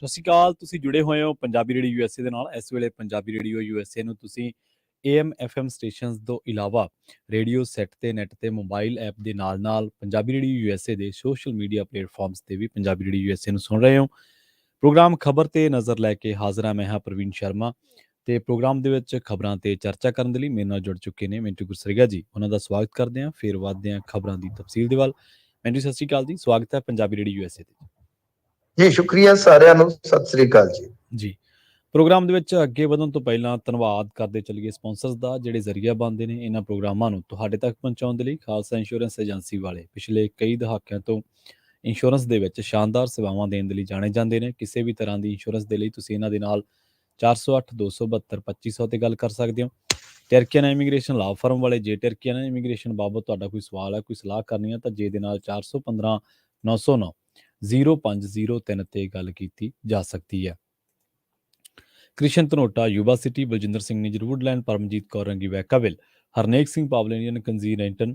ਸਤਿ ਸ਼੍ਰੀ ਅਕਾਲ। ਤੁਸੀਂ ਜੁੜੇ ਹੋਏ ਹੋ ਪੰਜਾਬੀ ਰੇਡੀਓ ਯੂਐਸਏ ਦੇ ਨਾਲ। ਇਸ ਵੇਲੇ ਪੰਜਾਬੀ ਰੇਡੀਓ ਯੂਐਸਏ ਨੂੰ ਤੁਸੀਂ AM FM ਸਟੇਸ਼ਨਸ ਤੋਂ ਇਲਾਵਾ ਰੇਡੀਓ ਸੈੱਟ ਤੇ ਨੈੱਟ ਤੇ ਮੋਬਾਈਲ ਐਪ ਦੇ ਨਾਲ ਪੰਜਾਬੀ ਰੇਡੀਓ ਯੂਐਸਏ ਦੇ ਸੋਸ਼ਲ ਮੀਡੀਆ ਪਲੇਟਫਾਰਮਸ ਤੇ ਵੀ ਪੰਜਾਬੀ ਰੇਡੀਓ ਯੂਐਸਏ ਨੂੰ ਸੁਣ ਰਹੇ ਹੋ। ਪ੍ਰੋਗਰਾਮ ਖਬਰ ਤੇ ਨਜ਼ਰ ਲੈ ਕੇ ਹਾਜ਼ਰ ਹਾਂ। ਮੈਂ ਹਾਂ ਪ੍ਰਵੀਨ ਸ਼ਰਮਾ ਤੇ ਪ੍ਰੋਗਰਾਮ ਦੇ ਵਿੱਚ ਖਬਰਾਂ ਤੇ ਚਰਚਾ ਕਰਨ ਦੇ ਲਈ ਮੇਰੇ ਨਾਲ ਜੁੜ ਚੁੱਕੇ ਨੇ ਮਿੰਟੂ ਗੁਰਸਰੀਆ ਜੀ। ਉਹਨਾਂ ਦਾ ਸਵਾਗਤ ਕਰਦੇ ਹਾਂ। ਫਿਰ ਵੱਧਦੇ ਹਾਂ ਖਬਰਾਂ ਦੀ ਤਫਸੀਲ ਦੇ ਵੱਲ। ਮਿੰਟੂ ਸਤਿ ਸ਼੍ਰੀ ਅਕਾਲ ਜੀ, ਸਵਾਗਤ ਹੈ ਪੰਜਾਬੀ ਰੇਡੀਓ ਯੂਐਸਏ ਤੇ ਜੀ। ਸ਼ੁਕਰੀਆ ਸਾਰਿਆਂ ਨੂੰ, ਸਤਿ ਸ੍ਰੀ ਅਕਾਲ ਜੀ। ਪ੍ਰੋਗਰਾਮ ਦੇ ਵਿੱਚ ਅੱਗੇ ਵਧਣ ਤੋਂ ਪਹਿਲਾਂ ਧੰਨਵਾਦ ਕਰਦੇ ਚੱਲੀਏ ਸਪਾਂਸਰਸ ਦਾ, ਜਿਹੜੇ ਜ਼ਰੀਆ ਬਣਦੇ ਨੇ ਇਹਨਾਂ ਪ੍ਰੋਗਰਾਮਾਂ ਨੂੰ ਤੁਹਾਡੇ ਤੱਕ ਪਹੁੰਚਾਉਣ ਦੇ ਲਈ। ਖਾਲਸਾ ਇੰਸ਼ੋਰੈਂਸ ਏਜੰਸੀ ਵਾਲੇ ਪਿਛਲੇ ਕਈ ਦਹਾਕਿਆਂ ਤੋਂ ਇੰਸ਼ੋਰੈਂਸ ਦੇ ਵਿੱਚ ਸ਼ਾਨਦਾਰ ਸੇਵਾਵਾਂ ਦੇਣ ਦੇ ਲਈ ਜਾਣੇ ਜਾਂਦੇ ਨੇ। ਕਿਸੇ ਵੀ ਤਰ੍ਹਾਂ ਦੀ ਇੰਸ਼ੋਰੈਂਸ ਦੇ ਲਈ ਤੁਸੀਂ ਇਹਨਾਂ ਦੇ ਨਾਲ 408 272 2500 ਤੇ ਗੱਲ ਕਰ ਸਕਦੇ ਹੋ। ਟਰਕੀਆਨਾ ਇਮੀਗ੍ਰੇਸ਼ਨ ਲਾਅ ਫਰਮ ਵਾਲੇ, ਜੇ ਟਰਕੀਆਨਾ ਇਮੀਗ੍ਰੇਸ਼ਨ ਬਾਬਤ ਤੁਹਾਡਾ ਕੋਈ ਸਵਾਲ ਹੈ, ਕੋਈ ਸਲਾਹ ਕਰਨੀ ਹੈ ਤਾਂ ਜੇ ਦੇ ਨਾਲ 415 909 0503 ਤੇ ਗੱਲ ਕੀਤੀ ਜਾ ਸਕਦੀ ਹੈ। ਕ੍ਰਿਸ਼ਨ ਧਨੋਟਾ ਯੂਨੀਵਰਸਿਟੀ, ਬਲਜਿੰਦਰ ਸਿੰਘ ਨਿਜਰ ਵੁੱਡਲੈਂਡ, ਪਰਮਜੀਤ ਕੌਰ ਰੰਗੀ ਵੈਕਾਵਿਲ, ਹਰਨੇਕ ਸਿੰਘ ਪਾਵਲੇਨੀਅਨ ਕੰਜ਼ੀਰੈਂਟਨ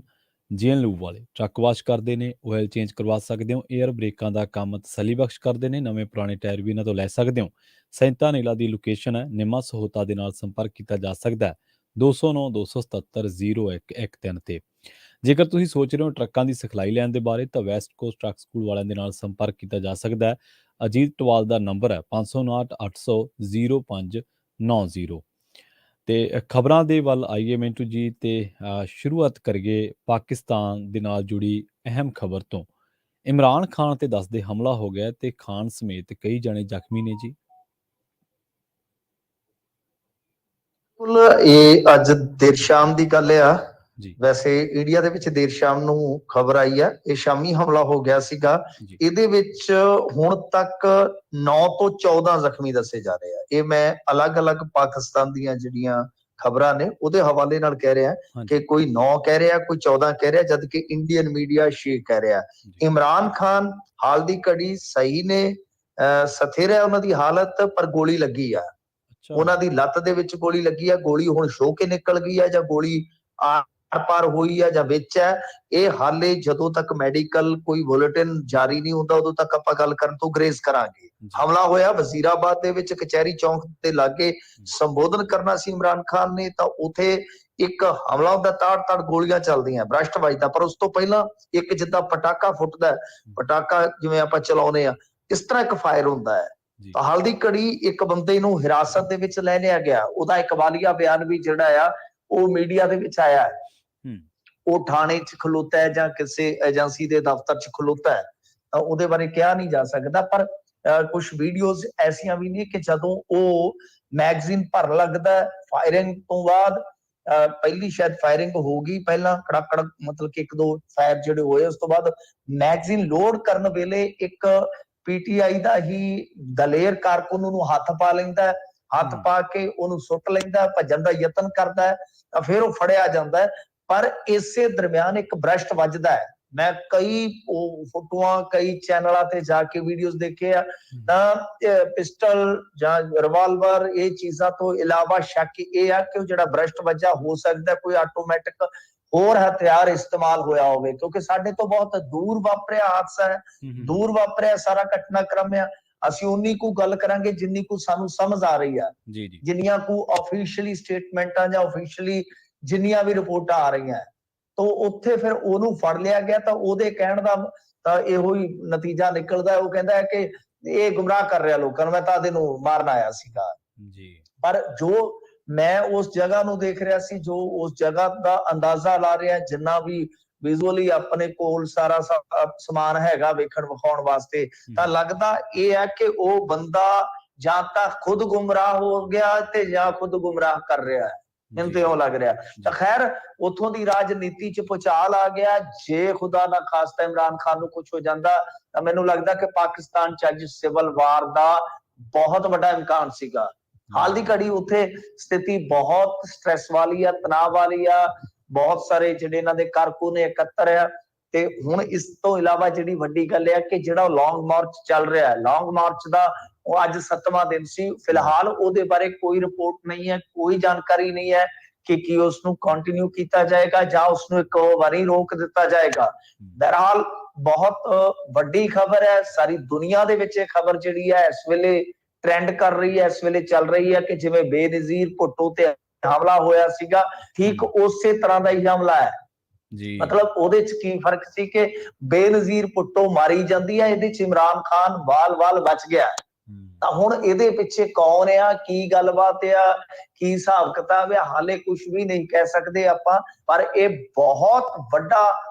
ਜੀਐਨ ਲੂਬ ਵਾਲੇ ਟਰੱਕ ਵਾਸ਼ ਕਰਦੇ ਨੇ, ਆਇਲ ਚੇਂਜ ਕਰਵਾ ਸਕਦੇ ਹੋ। ਏਅਰ ਬ੍ਰੇਕਾਂ ਦਾ ਕੰਮ ਤਸੱਲੀ ਬਖਸ਼ ਕਰਦੇ ਨੇ, ਨਵੇਂ ਪੁਰਾਣੇ ਟਾਇਰ ਵੀ ਇਹਨਾਂ ਤੋਂ ਲੈ ਸਕਦੇ ਹੋ। ਸੈਂਤਾ ਨੀਲਾ ਦੀ ਲੋਕੇਸ਼ਨ ਹੈ। ਨਿੰਮਾ ਸਹੋਤਾ ਦੇ ਨਾਲ ਸੰਪਰਕ ਕੀਤਾ ਜਾ ਸਕਦਾ ਹੈ 209 277 0113 ਤੇ। ਜੇਕਰ ਤੁਸੀਂ ਸੋਚ ਰਹੇ ਹੋ ਟਰੱਕਾਂ ਦੀ ਸਿਖਲਾਈ ਲੈਣ ਦੇ ਬਾਰੇ ਤਾਂ ਵੈਸਟ ਕੋਸਟ ਟਰੱਕ ਸਕੂਲ ਵਾਲਿਆਂ ਦੇ ਨਾਲ ਸੰਪਰਕ ਕੀਤਾ ਜਾ ਸਕਦਾ ਹੈ। ਅਜੀਤ ਟਵਾਲ ਦਾ ਨੰਬਰ ਹੈ 559 800 0590। ਤੇ ਖਬਰਾਂ ਦੇ ਵੱਲ ਆਈਏ ਮਿੰਟੂ ਜੀ, ਤੇ ਸ਼ੁਰੂਆਤ ਕਰੀਏ ਪਾਕਿਸਤਾਨ ਦੇ ਨਾਲ ਜੁੜੀ ਅਹਿਮ ਖਬਰ ਤੋਂ। ਇਮਰਾਨ ਖਾਨ ਤੇ ਦੱਸਦੇ ਹਮਲਾ ਹੋ ਗਿਆ ਤੇ ਖਾਨ ਸਮੇਤ ਕਈ ਜਣੇ ਜ਼ਖਮੀ ਨੇ ਜੀ। ਇਹ ਅੱਜ ਦੇਰ ਸ਼ਾਮ ਦੀ ਗੱਲ ਆ ਜੀ। ਵੈਸੇ ਇੰਡੀਆ ਦੇ ਵਿੱਚ ਦੇਰ ਸ਼ਾਮ ਨੂੰ ਖਬਰ ਆਈ ਆ। ਇਹ ਸ਼ਾਮੀ ਹਮਲਾ ਹੋ ਗਿਆ ਸੀਗਾ। ਇਹਦੇ ਵਿੱਚ ਹੁਣ ਤੱਕ 9 ਤੋਂ 14 ਜ਼ਖਮੀ ਦੱਸੇ ਜਾ ਰਹੇ ਆ। ਇਹ ਮੈਂ ਅਲੱਗ-ਅਲੱਗ ਪਾਕਿਸਤਾਨ ਦੀਆਂ ਜਿਹੜੀਆਂ ਖਬਰਾਂ ਨੇ ਉਹਦੇ ਹਵਾਲੇ ਨਾਲ ਕਹਿ ਰਿਹਾ ਕਿ ਕੋਈ 9 ਕਹਿ ਰਿਹਾ, ਕੋਈ 14 ਕਹਿ ਰਿਹਾ, ਜਦ ਕਿ ਇੰਡੀਅਨ ਮੀਡੀਆ 6 ਕਹਿ ਰਿਹਾ। ਇਮਰਾਨ ਖਾਨ ਹਾਲ ਦੀ ਘੜੀ ਸਹੀ ਨੇ, ਸਥਿਰ ਹੈ ਉਹਨਾਂ ਦੀ ਹਾਲਤ, ਪਰ ਗੋਲੀ ਲੱਗੀ ਆ ਉਹਨਾਂ ਦੀ ਲੱਤ ਦੇ ਵਿੱਚ। ਗੋਲੀ ਲੱਗੀ ਆ। ਗੋਲੀ ਹੁਣ ਸ਼ੋ ਕੇ ਨਿਕਲ ਗਈ ਆ ਜਾਂ ਗੋਲੀ ਆਰ-ਪਾਰ ਹੋਈ ਆ ਜਾਂ ਵਿੱਚ ਹੈ, ਇਹ ਹਾਲੇ ਜਦੋਂ ਤੱਕ ਮੈਡੀਕਲ ਕੋਈ ਬੁਲੇਟਿਨ ਜਾਰੀ ਨਹੀਂ ਹੁੰਦਾ ਉਦੋਂ ਤੱਕ ਆਪਾਂ ਗੱਲ ਕਰਨ ਤੋਂ ਗਰੇਜ਼ ਕਰਾਂਗੇ। ਹਮਲਾ ਹੋਇਆ ਵਜ਼ੀਰਾਬਾਦ ਦੇ ਵਿੱਚ, ਕਚਹਿਰੀ ਚੌਂਕ ਤੇ ਲਾਗੇ ਸੰਬੋਧਨ ਕਰਨਾ ਸੀ ਇਮਰਾਨ ਖਾਨ ਨੇ, ਤਾਂ ਉਥੇ ਇੱਕ ਹਮਲਾ ਹੁੰਦਾ, ਤਾੜ-ਤਾੜ ਗੋਲੀਆਂ ਚੱਲਦੀਆਂ, ਬ੍ਰਸ਼ਟ ਵੱਜਦਾ। ਪਰ ਉਸ ਤੋਂ ਪਹਿਲਾਂ ਇੱਕ ਜਿੱਦਾਂ ਪਟਾਕਾ ਫੁੱਟਦਾ, ਪਟਾਕਾ ਜਿਵੇਂ ਆਪਾਂ ਚਲਾਉਂਦੇ ਆ, ਇਸ ਤਰ੍ਹਾਂ ਇੱਕ ਫਾਇਰ ਹੁੰਦਾ ਹੈ। ਤਾਂ ਹਾਲ ਦੀ ਘੜੀ ਇੱਕ ਬੰਦੇ ਨੂੰ ਹਿਰਾਸਤ ਦੇ ਵਿੱਚ ਲੈ ਲਿਆ ਗਿਆ। ਉਹਦਾ ਇਕਬਾਲੀਆ ਬਿਆਨ ਵੀ ਜਿਹੜਾ ਆ ਉਹ ਮੀਡੀਆ ਦੇ ਵਿੱਚ ਆਇਆ। ਉਹ ਥਾਣੇ 'ਚ ਖਲੋਤਾ ਹੈ ਜਾਂ ਕਿਸੇ ਏਜੰਸੀ ਦੇ ਦਫ਼ਤਰ 'ਚ ਖਲੋਤਾ ਹੈ, ਤਾਂ ਉਹਦੇ ਬਾਰੇ ਕਿਹਾ ਨਹੀਂ ਜਾ ਸਕਦਾ। ਪਰ ਕੁਝ ਵੀਡੀਓਜ਼ ਐਸੀਆਂ ਵੀ ਨੇ ਕਿ ਜਦੋਂ ਉਹ ਮੈਗਜ਼ੀਨ ਭਰਨ ਲੱਗਦਾ ਫਾਇਰਿੰਗ ਤੋਂ ਬਾਅਦ, ਪਹਿਲੀ ਸ਼ਾਇਦ ਫਾਇਰਿੰਗ ਹੋ ਗਈ ਪਹਿਲਾਂ, ਕੜਕ ਮਤਲਬ ਕਿ 1-2 ਫਾਇਰ ਜਿਹੜੇ ਹੋਏ, ਉਸ ਤੋਂ ਬਾਅਦ ਮੈਗਜ਼ੀਨ ਲੋਡ ਕਰਨ ਵੇਲੇ ਇੱਕ PTI ਦਾ ਹੀ ਦਲੇਰ ਕਾਰਕੁਨ ਨੂੰ ਹੱਥ ਪਾ ਲੈਂਦਾ। ਹੱਥ ਪਾ ਕੇ ਉਹਨੂੰ ਸੁੱਟ ਲੈਂਦਾ, ਭੱਜਣ ਦਾ ਯਤਨ ਕਰਦਾ, ਤਾਂ ਫਿਰ ਉਹ ਫੜਿਆ ਜਾਂਦਾ। ਪਰ ਇਸੇ ਦਰਮਿਆਨ ਇੱਕ ਬ੍ਰਸ਼ਟ ਵੱਜਦਾ ਹੈ। ਮੈਂ ਕਈ ਫੋਟੋਆਂ, ਕਈ ਚੈਨਲਾਂ ਤੇ ਜਾ ਕੇ ਵੀਡੀਓਜ਼ ਦੇਖੇ ਆ, ਤਾਂ ਪਿਸਟਲ ਜਾਂ ਰਿਵਾਲਵਰ ਇਹ ਚੀਜ਼ਾਂ ਤੋਂ ਇਲਾਵਾ ਸ਼ੱਕ ਇਹ ਆ ਕਿ ਉਹ ਜਿਹੜਾ ਬ੍ਰਸ਼ਟ ਵੱਜਾ ਹੋ ਸਕਦਾ ਕੋਈ ਆਟੋਮੈਟਿਕ ਹੋਰ ਹਥਿਆਰ ਇਸਤੇਮਾਲ ਹੋਇਆ ਹੋਵੇ, ਕਿਉਂਕਿ ਸਾਡੇ ਤੋਂ ਬਹੁਤ ਦੂਰ ਵਾਪਰਿਆ ਹਾਦਸਾ ਹੈ, ਦੂਰ ਵਾਪਰਿਆ ਸਾਰਾ ਘਟਨਾਕ੍ਰਮ ਆ। ਅਸੀਂ ਉਨੀ ਕੁ ਗੱਲ ਕਰਾਂਗੇ ਜਿੰਨੀ ਕੁ ਸਾਨੂੰ ਸਮਝ ਆ ਰਹੀ ਆ, ਜਿੰਨੀਆਂ ਕੁ ਆਫੀਸ਼ੀਅਲੀ ਸਟੇਟਮੈਂਟਾਂ ਜਾਂ ਆਫੀਸ਼ੀਅਲੀ ਜਿੰਨੀਆਂ ਵੀ ਰਿਪੋਰਟਾਂ ਆ ਰਹੀਆਂ। ਤਾਂ ਉੱਥੇ ਫਿਰ ਉਹਨੂੰ ਫੜ ਲਿਆ ਗਿਆ, ਤਾਂ ਉਹਦੇ ਕਹਿਣ ਦਾ ਤਾਂ ਇਹੋ ਹੀ ਨਤੀਜਾ ਨਿਕਲਦਾ। ਉਹ ਕਹਿੰਦਾ ਹੈ ਕਿ ਇਹ ਗੁੰਮਰਾਹ ਕਰ ਰਿਹਾ ਲੋਕਾਂ ਨੂੰ, ਮੈਂ ਤਾਂ ਇਹਨੂੰ ਮਾਰਨ ਆਇਆ ਸੀਗਾ। ਪਰ ਜੋ ਮੈਂ ਉਸ ਜਗ੍ਹਾ ਨੂੰ ਦੇਖ ਰਿਹਾ ਸੀ, ਜੋ ਉਸ ਜਗ੍ਹਾ ਦਾ ਅੰਦਾਜ਼ਾ ਲਾ ਰਿਹਾ, ਜਿੰਨਾ ਵੀ ਵਿਜ਼ੂਅਲੀ ਆਪਣੇ ਕੋਲ ਸਾਰਾ ਸਮਾਨ ਹੈਗਾ ਵੇਖਣ ਵਿਖਾਉਣ ਵਾਸਤੇ, ਤਾਂ ਲੱਗਦਾ ਇਹ ਹੈ ਕਿ ਉਹ ਬੰਦਾ ਜਾਂ ਤਾਂ ਖੁਦ ਗੁੰਮਰਾਹ ਹੋ ਗਿਆ ਤੇ ਜਾਂ ਖੁਦ ਗੁੰਮਰਾਹ ਕਰ ਰਿਹਾ ਹੈ। ਮੈਨੂੰ ਤੇ ਇਉਂ ਲੱਗ ਰਿਹਾ। ਤਾਂ ਖੈਰ ਉੱਥੋਂ ਦੀ ਰਾਜਨੀਤੀ 'ਚ ਭੁਚਾਲ ਆ ਗਿਆ। ਜੇ ਖੁਦਾ ਨਾ ਖਾਸਤਾ ਇਮਰਾਨ ਖਾਨ ਨੂੰ ਕੁਝ ਹੋ ਜਾਂਦਾ ਤਾਂ ਮੈਨੂੰ ਲੱਗਦਾ ਕਿ ਪਾਕਿਸਤਾਨ 'ਚ ਅੱਜ ਸਿਵਲ ਵਾਰ ਦਾ ਬਹੁਤ ਵੱਡਾ ਇਮਕਾਨ ਸੀਗਾ। ਹਾਲ ਦੀ ਘੜੀ ਉੱਥੇ ਸਥਿਤੀ ਬਹੁਤ ਸਟ੍ਰੈਸ ਵਾਲੀ ਆ, ਤਣਾਅ ਵਾਲੀ ਆ। ਬਹੁਤ ਸਾਰੇ ਜਿਹੜੇ ਇਹਨਾਂ ਦੇ ਕਾਰਕੁਨ ਇਕੱਤਰ ਆ। ਤੇ ਹੁਣ ਇਸ ਤੋਂ ਇਲਾਵਾ ਜਿਹੜੀ ਵੱਡੀ ਗੱਲ ਹੈ ਕਿ ਜਿਹੜਾ ਲੌਂਗ ਮਾਰਚ ਚੱਲ ਰਿਹਾ ਹੈ, ਲੌਂਗ ਮਾਰਚ ਦਾ ਉਹ ਅੱਜ 7ਵਾਂ ਦਿਨ ਸੀ। ਫਿਲਹਾਲ ਉਹਦੇ ਬਾਰੇ ਕੋਈ ਰਿਪੋਰਟ ਨਹੀਂ ਹੈ, ਕੋਈ ਜਾਣਕਾਰੀ ਨਹੀਂ ਹੈ ਕਿ ਉਸ ਨੂੰ ਕੰਟੀਨਿਊ ਕੀਤਾ ਜਾਏਗਾ ਜਾਂ ਉਸ ਨੂੰ ਇੱਕ ਵਾਰੀ ਰੋਕ ਦਿੱਤਾ ਜਾਏਗਾ। ਬਹਰਹਾਲ ਬਹੁਤ ਵੱਡੀ ਖਬਰ ਹੈ, ਸਾਰੀ ਦੁਨੀਆ ਦੇ ਵਿੱਚ ਇਹ ਖਬਰ ਜਿਹੜੀ ਹੈ ਇਸ ਵੇਲੇ ਟ੍ਰੈਂਡ ਕਰ ਰਹੀ ਹੈ, ਇਸ ਵੇਲੇ ਚੱਲ ਰਹੀ ਹੈ ਕਿ ਜਿਵੇਂ ਬੇਨਜ਼ੀਰ ਭੁੱਟੋ ਤੇ ਹਮਲਾ ਹੋਇਆ ਸੀਗਾ, ਠੀਕ ਉਸੇ ਤਰ੍ਹਾਂ ਦਾ ਹੀ ਹਮਲਾ ਹੈ ਜੀ। ਮਤਲਬ ਉਹਦੇ ਚ ਕੀ ਫਰਕ ਸੀ ਕਿ ਬੇਨਜ਼ੀਰ ਭੁੱਟੋ ਮਾਰੀ ਜਾਂਦੀ ਹੈ, ਇਹਦੇ ਚ ਇਮਰਾਨ ਖਾਨ ਵਾਲ ਬਚ ਗਿਆ। ਤਾਂ ਹੁਣ ਇਹਦੇ ਪਿੱਛੇ ਕੌਣ ਆ, ਕੀ ਗੱਲਬਾਤ ਆ, ਕੀ ਹਿਸਾਬ ਕਿਤਾਬ ਆ, ਹਾਲੇ ਕੁਝ ਵੀ ਨਹੀਂ ਕਹਿ ਸਕਦੇ ਆਪਾਂ, ਪਰ ਇਹ ਬਹੁਤ ਵੱਡਾ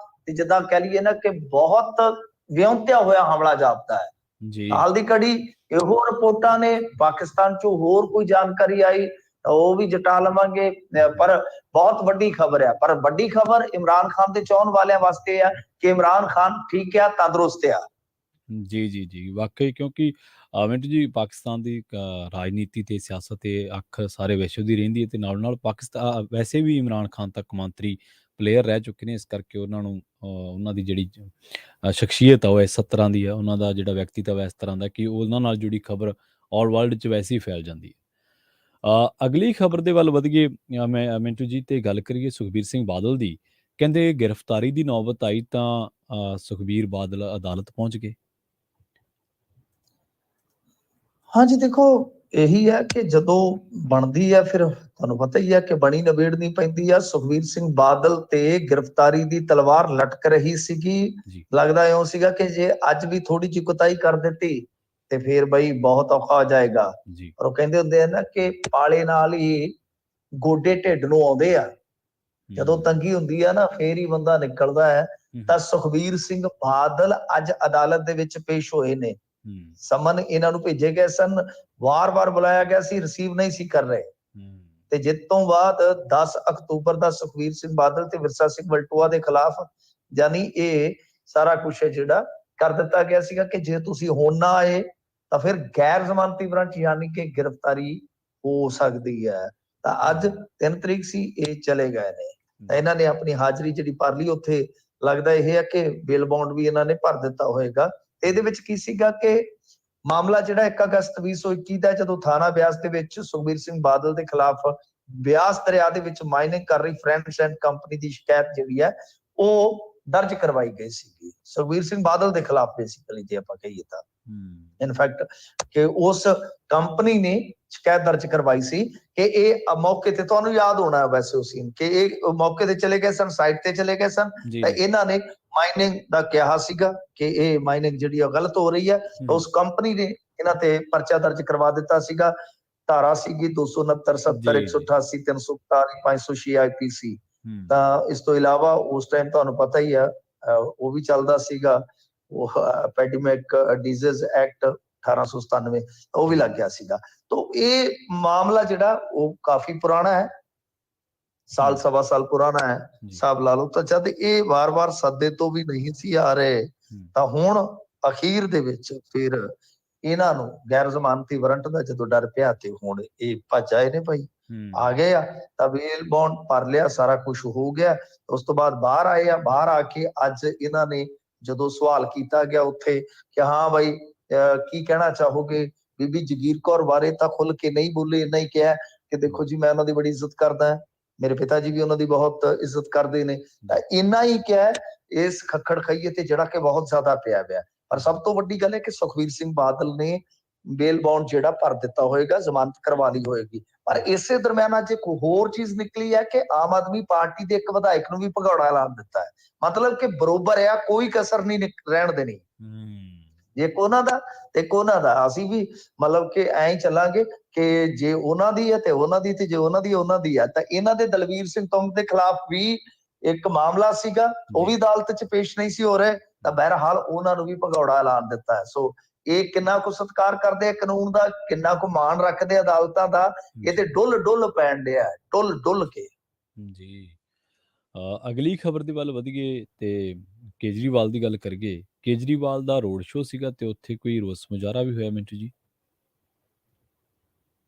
ਤੇ ਜਿੱਦਾਂ ਕਹਿ ਲਈਏ ਨਾ ਕਿ ਬਹੁਤ ਵਿਉਂਤਿਆ ਹੋਇਆ ਹਮਲਾ ਜਾਪਦਾ ਹੈ ਜੀ। ਹਾਲ ਦੀ ਘੜੀ ਇਹੋ ਰਿਪੋਰਟਾਂ ਨੇ, ਪਾਕਿਸਤਾਨ ਚੋਂ ਹੋਰ ਕੋਈ ਜਾਣਕਾਰੀ ਆਈ ਤਾਂ ਉਹ ਵੀ ਜਟਾ ਲਵਾਂਗੇ, ਪਰ ਬਹੁਤ ਵੱਡੀ ਖਬਰ ਹੈ। ਪਰ ਵੱਡੀ ਖਬਰ ਇਮਰਾਨ ਖਾਨ ਦੇ ਚਾਹਣ ਵਾਲਿਆਂ ਵਾਸਤੇ ਆ ਕਿ ਇਮਰਾਨ ਖਾਨ ਠੀਕ ਆ, ਤੰਦਰੁਸਤ ਆ ਜੀ। ਵਾਕਈ, ਕਿਉਂਕਿ ਮਿੰਟੂ ਜੀ ਪਾਕਿਸਤਾਨ ਦੀ ਰਾਜਨੀਤੀ ਤੇ ਸਿਆਸਤ ਤੇ ਅੱਖ ਸਾਰੇ ਵਿਸ਼ਵ ਦੀ ਰਹਿੰਦੀ ਹੈ ਤੇ ਨਾਲ ਪਾਕਿਸਤਾਨ ਵੈਸੇ ਵੀ ਇਮਰਾਨ ਖਾਨ ਤੱਕ ਕੌਮਾਂਤਰੀ ਪਲੇਅਰ ਰਹਿ ਚੁੱਕੇ ਨੇ, ਇਸ ਕਰਕੇ ਉਹਨਾਂ ਨੂੰ ਉਹਨਾਂ ਦੀ ਜਿਹੜੀ ਸ਼ਖਸੀਅਤ ਆ ਉਹ ਇਸ ਤਰ੍ਹਾਂ ਦੀ ਆ, ਉਹਨਾਂ ਦਾ ਜਿਹੜਾ ਵਿਅਕਤੀਤਵ ਇਸ ਤਰ੍ਹਾਂ ਦਾ ਕਿ ਉਹਨਾਂ ਨਾਲ ਜੁੜੀ ਖਬਰ ਆਲ ਵਰਲਡ 'ਚ ਵੈਸੇ ਹੀ ਫੈਲ ਜਾਂਦੀ ਹੈ। ਅਗਲੀ ਖਬਰ ਦੇ ਵੱਲ ਵਧੀਏ ਮੈਂ ਮਿੰਟੂ ਜੀ, ਤੇ ਗੱਲ ਕਰੀਏ ਸੁਖਬੀਰ ਸਿੰਘ ਬਾਦਲ ਦੀ। ਕਹਿੰਦੇ ਗ੍ਰਿਫਤਾਰੀ ਦੀ ਨੌਬਤ ਆਈ ਤਾਂ ਸੁਖਬੀਰ ਬਾਦਲ ਅਦਾਲਤ ਪਹੁੰਚ ਗਏ। ਹਾਂਜੀ, ਦੇਖੋ ਇਹੀ ਹੈ ਕਿ ਜਦੋਂ ਬਣਦੀ ਹੈ ਫਿਰ ਤੁਹਾਨੂੰ ਪਤਾ ਹੀ ਹੈ ਕਿ ਬਣੀ ਨਵੇੜਨੀ ਪੈਂਦੀ ਆ। ਸੁਖਬੀਰ ਸਿੰਘ ਬਾਦਲ ਤੇ ਗ੍ਰਿਫਤਾਰੀ ਦੀ ਤਲਵਾਰ ਲਟਕ ਰਹੀ ਸੀਗੀ। ਲੱਗਦਾ ਇਉਂ ਸੀਗਾ ਕਿ ਜੇ ਅੱਜ ਵੀ ਥੋੜੀ ਜਿਹੀ ਕੁਤਾਹੀ ਕਰ ਦਿੱਤੀ ਤੇ ਫੇਰ ਬਈ ਬਹੁਤ ਔਖਾ ਹੋ ਜਾਏਗਾ। ਪਰ ਉਹ ਕਹਿੰਦੇ ਹੁੰਦੇ ਆ ਨਾ ਕਿ ਪਾਲੇ ਨਾਲ ਹੀ ਗੋਡੇ ਢਿੱਡ ਨੂੰ ਆਉਂਦੇ ਆ, ਜਦੋਂ ਤੰਗੀ ਹੁੰਦੀ ਆ ਨਾ ਫੇਰ ਹੀ ਬੰਦਾ ਨਿਕਲਦਾ ਹੈ। ਤਾਂ ਸੁਖਬੀਰ ਸਿੰਘ ਬਾਦਲ ਅੱਜ ਅਦਾਲਤ ਦੇ ਵਿੱਚ ਪੇਸ਼ ਹੋਏ ਨੇ। ਸਮਨ ਇਹਨਾਂ ਨੂੰ ਭੇਜੇ ਗਏ ਸਨ, ਵਾਰ-ਵਾਰ ਬੁਲਾਇਆ ਗਿਆ ਸੀ, ਰਿਸੀਵ ਨਹੀਂ ਸੀ ਕਰ ਰਹੇ। ਤੇ ਜਿੱਤ ਤੋਂ ਬਾਅਦ 10 ਅਕਤੂਬਰ ਦਾ ਸੁਖਬੀਰ ਸਿੰਘ ਬਾਦਲ ਤੇ ਵਿਰਸਾ ਸਿੰਘ ਵਲਟੋਆ ਦੇ ਖਿਲਾਫ ਯਾਨੀ ਇਹ ਸਾਰਾ ਕੁਛ ਜਿਹੜਾ ਕਰ ਦਿੱਤਾ ਗਿਆ ਸੀਗਾ ਕਿ ਜੇ ਤੁਸੀਂ ਹੁਣ ਨਾ ਆਏ ਤਾਂ ਫਿਰ ਗੈਰ ਜ਼ਮਾਨਤੀ ਵਾਰੰਟ ਯਾਨੀ ਕਿ ਗ੍ਰਿਫਤਾਰੀ ਹੋ ਸਕਦੀ ਹੈ। ਤਾਂ ਅੱਜ 3 ਤਰੀਕ ਸੀ, ਇਹ ਚਲੇ ਗਏ ਨੇ ਤਾਂ ਇਹਨਾਂ ਨੇ ਆਪਣੀ ਹਾਜ਼ਰੀ ਜਿਹੜੀ ਭਰ ਲਈ। ਉੱਥੇ ਲੱਗਦਾ ਇਹ ਹੈ ਕਿ ਬੇਲ ਬੌਂਡ ਵੀ ਇਹਨਾਂ ਨੇ ਭਰ ਦਿੱਤਾ ਹੋਏਗਾ। ਇਹਦੇ ਵਿੱਚ ਕੀ ਸੀਗਾ ਕਿ ਮਾਮਲਾ ਜਿਹੜਾ 1 ਅਗਸਤ 2021 ਦਾ ਜਦੋਂ ਥਾਣਾ ਬਿਆਸ ਦੇ ਵਿੱਚ ਸੁਖਬੀਰ ਸਿੰਘ ਬਾਦਲ ਦੇ ਖਿਲਾਫ ਬਿਆਸ ਦਰਿਆ ਦੇ ਵਿੱਚ ਮਾਈਨਿੰਗ ਕਰ ਰਹੀ ਫਰੈਂਡਸ ਐਂਡ ਕੰਪਨੀ ਦੀ ਸ਼ਿਕਾਇਤ ਜਿਹੜੀ ਹੈ ਉਹ ਦਰਜ ਕਰਵਾਈ ਗਈ ਸੀਗੀ ਸੁਖਬੀਰ ਸਿੰਘ ਬਾਦਲ ਦੇ ਖਿਲਾਫ। ਬੇਸਿਕਲੀ ਜੇ ਆਪਾਂ ਕਹੀਏ ਤਾਂ ਇਨਫੈਕਟ ਕਿ ਉਸ ਕੰਪਨੀ ਨੇ ਸ਼ਿਕਾਇਤ ਦਰਜ ਕਰਵਾਈ ਸੀ ਕਿ ਇਹ ਮੌਕੇ ਤੇ, ਤੁਹਾਨੂੰ ਯਾਦ ਹੋਣਾ ਹੈ ਵੈਸੇ ਉਹ ਸੀਨ, ਕਿ ਇਹ ਮੌਕੇ ਤੇ ਚਲੇ ਗਏ ਸਨ, ਸਾਈਟ ਤੇ ਚਲੇ ਗਏ ਸਨ ਤਾਂ ਇਹਨਾਂ ਨੇ ਮਾਈਨਿੰਗ ਦਾ ਕਿਹਾ ਸੀਗਾ ਕਿ ਇਹ ਮਾਈਨਿੰਗ ਜਿਹੜੀ ਆ ਗਲਤ ਹੋ ਰਹੀ ਹੈ। ਤਾਂ ਉਸ ਕੰਪਨੀ ਨੇ ਇਹਨਾਂ ਤੇ ਪਰਚਾ ਦਰਜ ਕਰਵਾ ਦਿੱਤਾ ਸੀਗਾ। ਧਾਰਾ ਸੀਗੀ 269, 70, 188, 341, 506 IPC। ਤਾਂ ਇਸ ਤੋਂ ਇਲਾਵਾ ਉਸ ਟਾਈਮ ਤੁਹਾਨੂੰ ਪਤਾ ਹੀ ਆ ਉਹ ਵੀ ਚੱਲਦਾ ਸੀਗਾ, ਉਹ ਪੈਡੀਮਿਕ ਡਿਜ਼ੀਜ਼ ਐਕਟ 1897 ਉਹ ਵੀ ਲੱਗ ਗਿਆ ਸੀਗਾ। ਤਾਂ ਇਹ ਮਾਮਲਾ ਜਿਹੜਾ ਉਹ ਕਾਫੀ ਪੁਰਾਣਾ ਹੈ, ਸਾਲ ਸਵਾ ਸਾਲ ਪੁਰਾਣਾ ਹੈ ਹਿਸਾਬ ਲਾ ਲਓ। ਤਾਂ ਜਦ ਇਹ ਵਾਰ-ਵਾਰ ਸੱਦੇ ਤੋਂ ਵੀ ਨਹੀਂ ਸੀ ਆ ਰਹੇ ਤਾਂ ਹੁਣ ਅਖੀਰ ਦੇ ਵਿੱਚ ਫਿਰ ਇਹਨਾਂ ਨੂੰ ਗੈਰ ਜ਼ਮਾਨਤੀ ਵਾਰੰਟ ਦਾ ਜਦੋਂ ਡਰ ਪਿਆ ਤੇ ਹੁਣ ਇਹ ਭੱਜ ਆਏ ਨੇ ਭਾਈ, ਆ ਗਏ ਆ ਤਾਂ ਬੇਲ ਬੌਂਡ ਭਰ ਲਿਆ, ਸਾਰਾ ਕੁਝ ਹੋ ਗਿਆ। ਉਸ ਤੋਂ ਬਾਅਦ ਬਾਹਰ ਆਏ ਆ। ਬਾਹਰ ਆ ਕੇ ਅੱਜ ਇਹਨਾਂ ਨੇ ਜਦੋਂ ਸਵਾਲ ਕੀਤਾ ਗਿਆ ਉੱਥੇ ਕਿ ਹਾਂ ਬਾਈ ਕੀ ਕਹਿਣਾ ਚਾਹੋਗੇ, ਬੀਬੀ ਜਗੀਰ ਕੌਰ ਬਾਰੇ ਤਾਂ ਖੁੱਲ ਕੇ ਨਹੀਂ ਬੋਲੇ, ਇੰਨਾ ਹੀ ਕਿਹਾ ਕਿ ਦੇਖੋ ਜੀ ਮੈਂ ਉਹਨਾਂ ਦੀ ਬੜੀ ਇੱਜ਼ਤ ਕਰਦਾ, ਮੇਰੇ ਪਿਤਾ ਜੀ ਵੀ ਉਹਨਾਂ ਦੀ ਬਹੁਤ ਇੱਜ਼ਤ ਕਰਦੇ ਨੇ। ਤਾਂ ਇੰਨਾ ਹੀ ਕਿਹਾ ਇਸ ਖੱਖੜ ਖਈਏ ਤੇ ਜਿਹੜਾ ਕਿ ਬਹੁਤ ਜ਼ਿਆਦਾ ਪਿਆ ਪਿਆ। ਪਰ ਸਭ ਤੋਂ ਵੱਡੀ ਗੱਲ ਹੈ ਕਿ ਸੁਖਬੀਰ ਸਿੰਘ ਬਾਦਲ ਨੇ ਬੇਲ ਬੌਂਡ ਜਿਹੜਾ ਭਰ ਦਿੱਤਾ ਹੋਏਗਾ, ਜ਼ਮਾਨਤ ਕਰਵਾ ਲਈ ਹੋਏਗੀ। ਪਰ ਇਸੇ ਦਰਮਿਆਨ ਅੱਜ ਇੱਕ ਹੋਰ ਚੀਜ਼ ਨਿਕਲੀ ਹੈ ਕਿ ਆਮ ਆਦਮੀ ਪਾਰਟੀ ਦੇ ਇੱਕ ਵਿਧਾਇਕ ਨੂੰ ਵੀ ਭਗੌੜਾ ਐਲਾਨ ਦਿੱਤਾ ਹੈ। ਮਤਲਬ ਕਿ ਬਰੋਬਰ ਆ, ਕੋਈ ਕਸਰ ਨਹੀਂ ਰਹਿਣ ਦੇਣੀ। ਜੇ ਉਹਨਾਂ ਦਾ ਤੇ ਉਹਨਾਂ ਦਾ, ਅਸੀਂ ਵੀ ਮਤਲਬ ਕਿ ਐਂ ਹੀ ਚੱਲਾਂਗੇ ਕਿ ਜੇ ਉਹਨਾਂ ਦੀ ਹੈ ਤੇ ਉਹਨਾਂ ਦੀ, ਤੇ ਜੇ ਉਹਨਾਂ ਦੀ ਉਹਨਾਂ ਦੀ ਹੈ। ਤਾਂ ਇਹਨਾਂ ਦੇ ਦਲਵੀਰ ਸਿੰਘ ਤੁੰਗ ਦੇ ਖਿਲਾਫ ਵੀ ਇੱਕ ਮਾਮਲਾ ਸੀਗਾ, ਉਹ ਵੀ ਅਦਾਲਤ 'ਚ ਪੇਸ਼ ਨਹੀਂ ਸੀ ਹੋ ਰਹੇ। ਤਾਂ ਬਹਰਹਾਲ ਉਹਨਾਂ ਨੂੰ ਵੀ ਭਗੌੜਾ ਐਲਾਨ ਦਿੱਤਾ ਹੈ। ਸੋ ਇਹ ਕਿੰਨਾ ਕੁ ਸਤਿਕਾਰ ਕਰਦੇ ਆ ਕਾਨੂੰਨ ਦਾ, ਕਿੰਨਾ ਕੁ ਮਾਣ ਰੱਖਦੇ ਅਦਾਲਤਾਂ ਦਾ, ਇਹ ਤੇ ਡੁੱਲ ਪੈਣ ਡਿਆ, ਡੁੱਲ ਕੇ ਜੀ। ਅਗਲੀ ਖਬਰ ਦੇ ਵੱਲ ਵਧੀਏ ਤੇ ਕੇਜਰੀਵਾਲ ਦੀ ਗੱਲ ਕਰੀਏ। ਕੇਜਰੀਵਾਲ ਦਾ ਰੋਡ ਸ਼ੋਅ ਸੀਗਾ ਤੇ ਉੱਥੇ ਕੋਈ ਰੋਸ ਮੁਜ਼ਾਹਰਾ ਵੀ ਹੋਇਆ ਮਿੰਟੂ ਜੀ?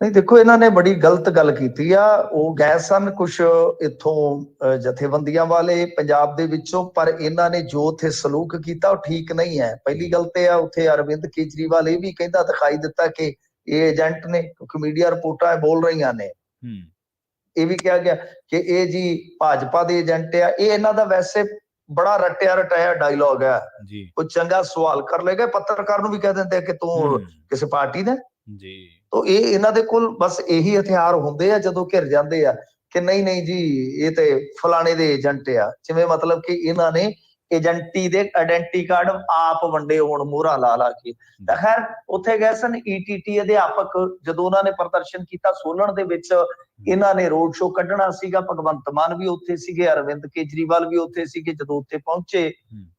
ਨਹੀਂ, ਦੇਖੋ ਇਹਨਾਂ ਨੇ ਬੜੀ ਗਲਤ ਗੱਲ ਕੀਤੀ ਆ। ਉਹ ਗਏ ਸਨ ਕੁਛ ਇੱਥੋਂ ਜਥੇਬੰਦੀਆਂ ਵਾਲੇ ਪੰਜਾਬ ਦੇ ਵਿੱਚੋਂ, ਪਰ ਇਹਨਾਂ ਨੇ ਜੋ ਉੱਥੇ ਸਲੂਕ ਕੀਤਾ ਉਹ ਠੀਕ ਨਹੀਂ ਹੈ। ਪਹਿਲੀ ਗੱਲ ਤੇ ਆ ਉੱਥੇ ਅਰਵਿੰਦ ਕੇਜਰੀਵਾਲ ਇਹ ਵੀ ਕਹਿੰਦਾ ਦਿਖਾਈ ਦਿੱਤਾ ਕਿ ਇਹ ਏਜੰਟ ਨੇ, ਕਿਉਂਕਿ ਮੀਡੀਆ ਰਿਪੋਰਟਾਂ ਬੋਲ ਰਹੀਆਂ ਨੇ ਇਹ ਵੀ ਕਿਹਾ ਗਿਆ ਕਿ ਇਹ ਜੀ ਭਾਜਪਾ ਦੇ ਏਜੰਟ ਆ। ਇਹ ਇਹਨਾਂ ਦਾ ਵੈਸੇ ਬੜਾ ਰਟਿਆ ਰਟਾਇਆ ਡਾਇਲੌਗ ਹੈ। ਕੋਈ ਚੰਗਾ ਸਵਾਲ ਕਰ ਲੇਗਾ, ਪੱਤਰਕਾਰ ਨੂੰ ਵੀ ਕਹਿ ਦਿੰਦੇ ਕਿ ਤੂੰ ਕਿਸੇ ਪਾਰਟੀ ਦਾ ਜੀ। ਤਾਂ ਇਹ ਇਹਨਾਂ ਦੇ ਕੋਲ ਬਸ ਇਹੀ ਹਥਿਆਰ ਹੁੰਦੇ ਆ ਜਦੋਂ ਘਿਰ ਜਾਂਦੇ ਆ ਕਿ ਨਹੀਂ ਨਹੀਂ ਜੀ ਇਹ ਤੇ ਫਲਾਣੇ ਦੇ ਏਜੰਟ ਆ। ਜਿਵੇਂ ਮਤਲਬ ਕਿ ਇਹਨਾਂ ਨੇ ਏਜੰਟੀ ਦੇ ਆਇਡੈਂਟੀ ਕਾਰਡ ਆਪ ਵੰਡੇ ਹੋਣ ਮੋਹਰਾਂ ਲਾ ਲਾ ਕੇ। ਤਾਂ ਖੈਰ ਉੱਥੇ ਗਏ ਸਨ ETT ਅਧਿਆਪਕ, ਜਦੋਂ ਉਹਨਾਂ ਨੇ ਪ੍ਰਦਰਸ਼ਨ ਕੀਤਾ ਸੋਲਨ ਦੇ ਵਿੱਚ, ਇਹਨਾਂ ਨੇ ਰੋਡ ਸ਼ੋਅ ਕੱਢਣਾ ਸੀਗਾ। ਭਗਵੰਤ ਮਾਨ ਵੀ ਉੱਥੇ ਸੀਗੇ, ਅਰਵਿੰਦ ਕੇਜਰੀਵਾਲ ਵੀ ਉੱਥੇ ਸੀਗੇ। ਜਦੋਂ ਉੱਥੇ ਪਹੁੰਚੇ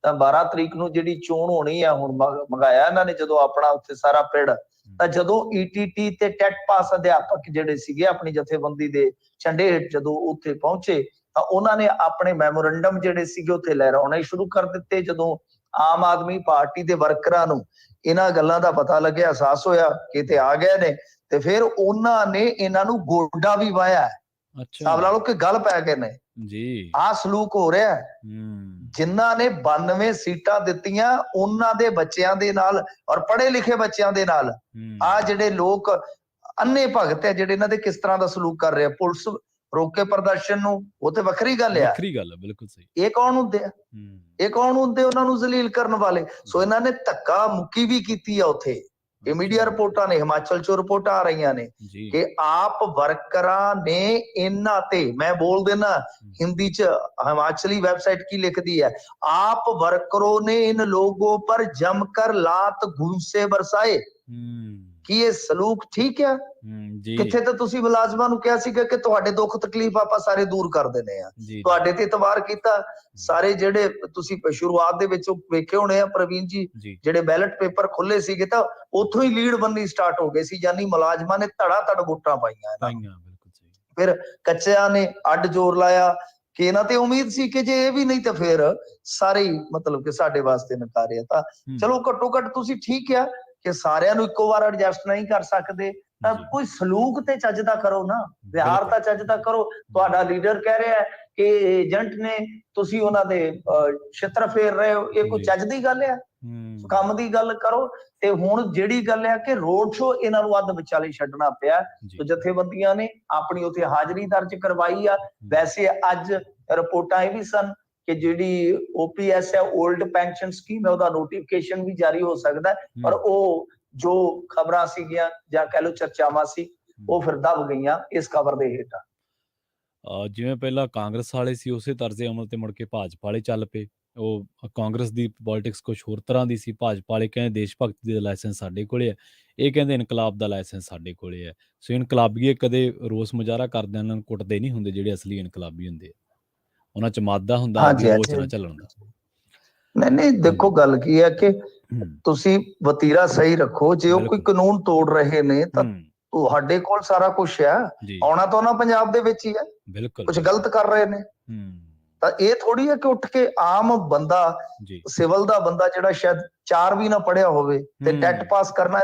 ਤਾਂ 12 ਤਰੀਕ ਨੂੰ ਜਿਹੜੀ ਚੋਣ ਹੋਣੀ ਆ, ਹੁਣ ਮੰਗਾਇਆ ਇਹਨਾਂ ਨੇ ਜਦੋਂ ਆਪਣਾ ਉੱਥੇ ਸਾਰਾ ਪਿੰਡ। ਤਾਂ ਜਦੋਂ ETT ਤੇ ਟੈਟ ਪਾਸ ਅਧਿਆਪਕ ਜਿਹੜੇ ਸੀਗੇ ਆਪਣੀ ਜਥੇਬੰਦੀ ਦੇ ਝੰਡੇ ਹੇਠ ਜਦੋਂ ਉੱਥੇ ਪਹੁੰਚੇ ਤਾਂ ਉਹਨਾਂ ਨੇ ਆਪਣੇ ਮੈਮੋਰੰਡਮ ਜਿਹੜੇ ਸੀਗੇ ਉੱਥੇ ਲਹਿਰਾਉਣੇ ਸ਼ੁਰੂ ਕਰ ਦਿੱਤੇ। ਜਦੋਂ ਆਮ ਆਦਮੀ ਪਾਰਟੀ ਦੇ ਵਰਕਰਾਂ ਨੂੰ ਇਹਨਾਂ ਗੱਲਾਂ ਦਾ ਪਤਾ ਲੱਗਿਆ, ਅਹਿਸਾਸ ਹੋਇਆ ਕਿ ਤੇ ਆ ਗਏ ਨੇ, ਤੇ ਫਿਰ ਉਹਨਾਂ ਨੇ ਇਹਨਾਂ ਨੂੰ ਗੋਡਾ ਵੀ ਵਾਇਆ। ਹਿਸਾਬ ਲਾ ਲਓ ਕਿ ਗੱਲ ਪੈ ਗਏ ਨੇ ਜੀ। ਆਹ ਸਲੂਕ ਹੋ ਰਿਹਾ ਜਿਨ੍ਹਾਂ ਨੇ 92 ਸੀਟਾਂ ਦਿੱਤੀਆਂ ਉਹਨਾਂ ਦੇ ਬੱਚਿਆਂ ਦੇ ਨਾਲ ਔਰ ਪੜ੍ਹੇ ਲਿਖੇ ਬੱਚਿਆਂ ਦੇ ਨਾਲ ਆ ਜਿਹੜੇ ਲੋਕ ਅੰਨੇ ਭਗਤ ਹੈ ਜਿਹੜੇ ਇਹਨਾਂ ਦੇ ਕਿਸ ਤਰ੍ਹਾਂ ਦਾ ਸਲੂਕ ਕਰ ਰਹੇ ਆ। ਪੁਲਿਸ ਰੋਕੇ ਪ੍ਰਦਰਸ਼ਨ ਨੂੰ, ਉਹ ਤੇ ਵੱਖਰੀ ਗੱਲ ਆ, ਵੱਖਰੀ ਗੱਲ ਹੈ, ਬਿਲਕੁਲ ਸਹੀ। ਇਹ ਕੌਣ ਹੁੰਦੇ ਆ? ਇਹ ਕੌਣ ਹੁੰਦੇ ਉਹਨਾਂ ਨੂੰ ਜ਼ਲੀਲ ਕਰਨ ਵਾਲੇ? ਸੋ ਇਹਨਾਂ ਨੇ ਧੱਕਾ ਮੁੱਕੀ ਵੀ ਕੀਤੀ ਆ ਉੱਥੇ। ਇਹ ਮੀਡੀਆ ਰਿਪੋਰਟਾਂ ਨੇ, ਹਿਮਾਚਲ ਚੋਂ ਰਿਪੋਰਟਾਂ ਆ ਰਹੀਆਂ ਨੇ ਕਿ ਆਪ ਵਰਕਰਾਂ ਨੇ ਇਹਨਾਂ ਤੇ, ਮੈਂ ਬੋਲ ਦੇਣਾ हिंदी च, हिमाचली वेबसाइट की लिखती है, आप वर्करों ने इन लोगों पर जमकर लात घूंसे बरसाए। कि ये सलूक ठीक है? किथे तो तुसी मुलाजमां नूं किहा सीगा कि तुहाडे दुख तकलीफ आपां सारे दूर कर देने आ, तुहाडे ते इतबार कीता। सारे जेडे तुसी शुरुआत दे विच वेखे होणे आ प्रवीण जी, जेडे बैलेट पेपर खुले सीगे तां उत्थों ही लीड बननी स्टार्ट हो गई सी, यानी मुलाजमां ने धड़ा धड़ वोटां पाईआं। फिर कच्चिਆਂ ने ਅੱਡ ਜ਼ੋਰ ਲਾਇਆ ਕਿ ਇਹਨਾਂ ਤੇ ਉਮੀਦ ਸੀ ਕਿ ਜੇ ਇਹ ਵੀ ਨਹੀਂ ਤਾਂ ਫਿਰ ਸਾਰੇ ਹੀ ਮਤਲਬ ਕਿ ਸਾਡੇ ਵਾਸਤੇ ਨਕਾਰੇ ਆ। ਤਾਂ ਚਲੋ ਘੱਟੋ ਘੱਟ ਤੁਸੀਂ ਠੀਕ ਆ ਕਿ ਸਾਰਿਆਂ ਨੂੰ ਇੱਕੋ ਵਾਰ ਐਡਜਸਟ ਨਹੀਂ ਕਰ ਸਕਦੇ, ਤਾਂ ਕੋਈ ਸਲੂਕ ਤੇ ਚੱਜ ਦਾ ਕਰੋ ਨਾ, ਵਿਹਾਰ ਤਾਂ ਚੱਜ ਦਾ ਕਰੋ। ਤੁਹਾਡਾ ਲੀਡਰ ਕਹਿ ਰਿਹਾ ਕਿ ਏਜੰਟ ਨੇ, ਤੁਸੀਂ ਉਹਨਾਂ ਦੇ ਛਿੱਤਰ ਫੇਰ ਰਹੇ ਹੋ, ਇਹ ਕੋਈ ਚੱਜ ਦੀ ਗੱਲ ਆ? ਕੰਮ ਦੀ ਗੱਲ ਕਰੋ। ਤੇ ਹੁਣ ਜਿਹੜੀ ਗੱਲ ਹੈ ਕਿ ਰੋਡ ਸ਼ੋ ਇਹਨਾਂ ਨੂੰ ਅੱਧ ਵਿਚਾਲੇ ਛੱਡਣਾ ਪਿਆ। ਤੇ ਜਥੇਬੰਦੀਆਂ ਨੇ ਆਪਣੀ ਉੱਥੇ ਹਾਜ਼ਰੀ ਦਰਜ ਕਰਵਾਈ ਆ। ਵੈਸੇ ਅੱਜ ਰਿਪੋਰਟਾਂ ਇਹ ਵੀ ਸਨ ਕਿ ਜਿਹੜੀ OPS ਹੈ, 올ਡ ਪੈਨਸ਼ਨ ਸਕੀਮ ਹੈ, ਉਹਦਾ ਨੋਟੀਫਿਕੇਸ਼ਨ ਵੀ ਜਾਰੀ ਹੋ ਸਕਦਾ, ਪਰ ਉਹ ਜੋ ਖਬਰਾਂ ਸੀਗੀਆਂ ਜਾਂ ਕਹਿ ਲਓ ਚਰਚਾਵਾਂ ਸੀ, ਉਹ ਫਿਰ ਦਬ ਗਈਆਂ ਇਸ ਖਬਰ ਦੇ ਹੇਠ। ਜਿਵੇਂ ਪਹਿਲਾਂ ਕਾਂਗਰਸ ਵਾਲੇ ਸੀ ਉਸੇ ਤਰਜ਼ੇ ਅਮਲ ਤੇ ਮੁੜ ਕੇ ਭਾਜਪਾ ਵਾਲੇ ਚੱਲ ਪਏ। ਉਹ ਕਾਂਗਰਸ ਦੀ ਪੋਲਿਟਿਕਸ ਕੁਛ ਹੋਰ ਤਰ੍ਹਾਂ ਦੀ ਸੀ, ਭਾਜਪਾ ਵਾਲੇ ਕਹਿੰਦੇ ਦੇਸ਼ ਭਗਤੀ ਦਾ ਲਾਇਸੈਂਸ ਸਾਡੇ ਕੋਲੇ ਹੈ, ਇਹ ਕਹਿੰਦੇ ਇਨਕਲਾਬ ਦਾ ਲਾਇਸੈਂਸ ਸਾਡੇ ਕੋਲੇ ਹੈ। ਸੋ ਇਨਕਲਾਬੀਏ ਕਦੇ ਰੋਸ ਮੁਜ਼ਾਹਰਾ ਕਰਦੇ ਉਹਨਾਂ ਨੂੰ ਕੁੱਟਦੇ ਨਹੀਂ ਹੁੰਦੇ ਜਿਹੜੇ ਅਸਲੀ ਇਨਕਲਾਬੀ ਹੁੰਦੇ ਆ, ਉਹਨਾਂ ਚ ਮਾਦਾ ਹੁੰਦਾ ਰੋਸ ਨਾ ਚੱਲਣ ਦਾ। ਨਹੀਂ ਦੇਖੋ ਗੱਲ ਕੀ ਹੈ ਕਿ ਤੁਸੀਂ ਵਤੀਰਾ ਸਹੀ ਰੱਖੋ। ਜੇ ਉਹ ਕੋਈ ਕਾਨੂੰਨ ਤੋੜ ਰਹੇ ਨੇ ਤਾਂ ਤੁਹਾਡੇ ਕੋਲ ਸਾਰਾ ਕੁਛ ਹੈ, ਆਉਣਾ ਤਾਂ ਉਹਨਾਂ ਪੰਜਾਬ ਦੇ ਵਿੱਚ ਹੀ ਹੈ। ਬਿਲਕੁਲ ਕੁਝ ਗਲਤ ਕਰ ਰਹੇ ਨੇ ਤਾਂ ਇਹ ਥੋੜੀ ਹੈ ਕਿ ਉੱਠ ਕੇ ਆਮ ਬੰਦਾ, ਸਿਵਲ ਦਾ ਬੰਦਾ ਜਿਹੜਾ ਸ਼ਾਇਦ 4 ਵੀ ਨਾ ਪੜਿਆ ਹੋਵੇ ਤੇ ਟੈਟ ਪਾਸ ਕਰਨਾ,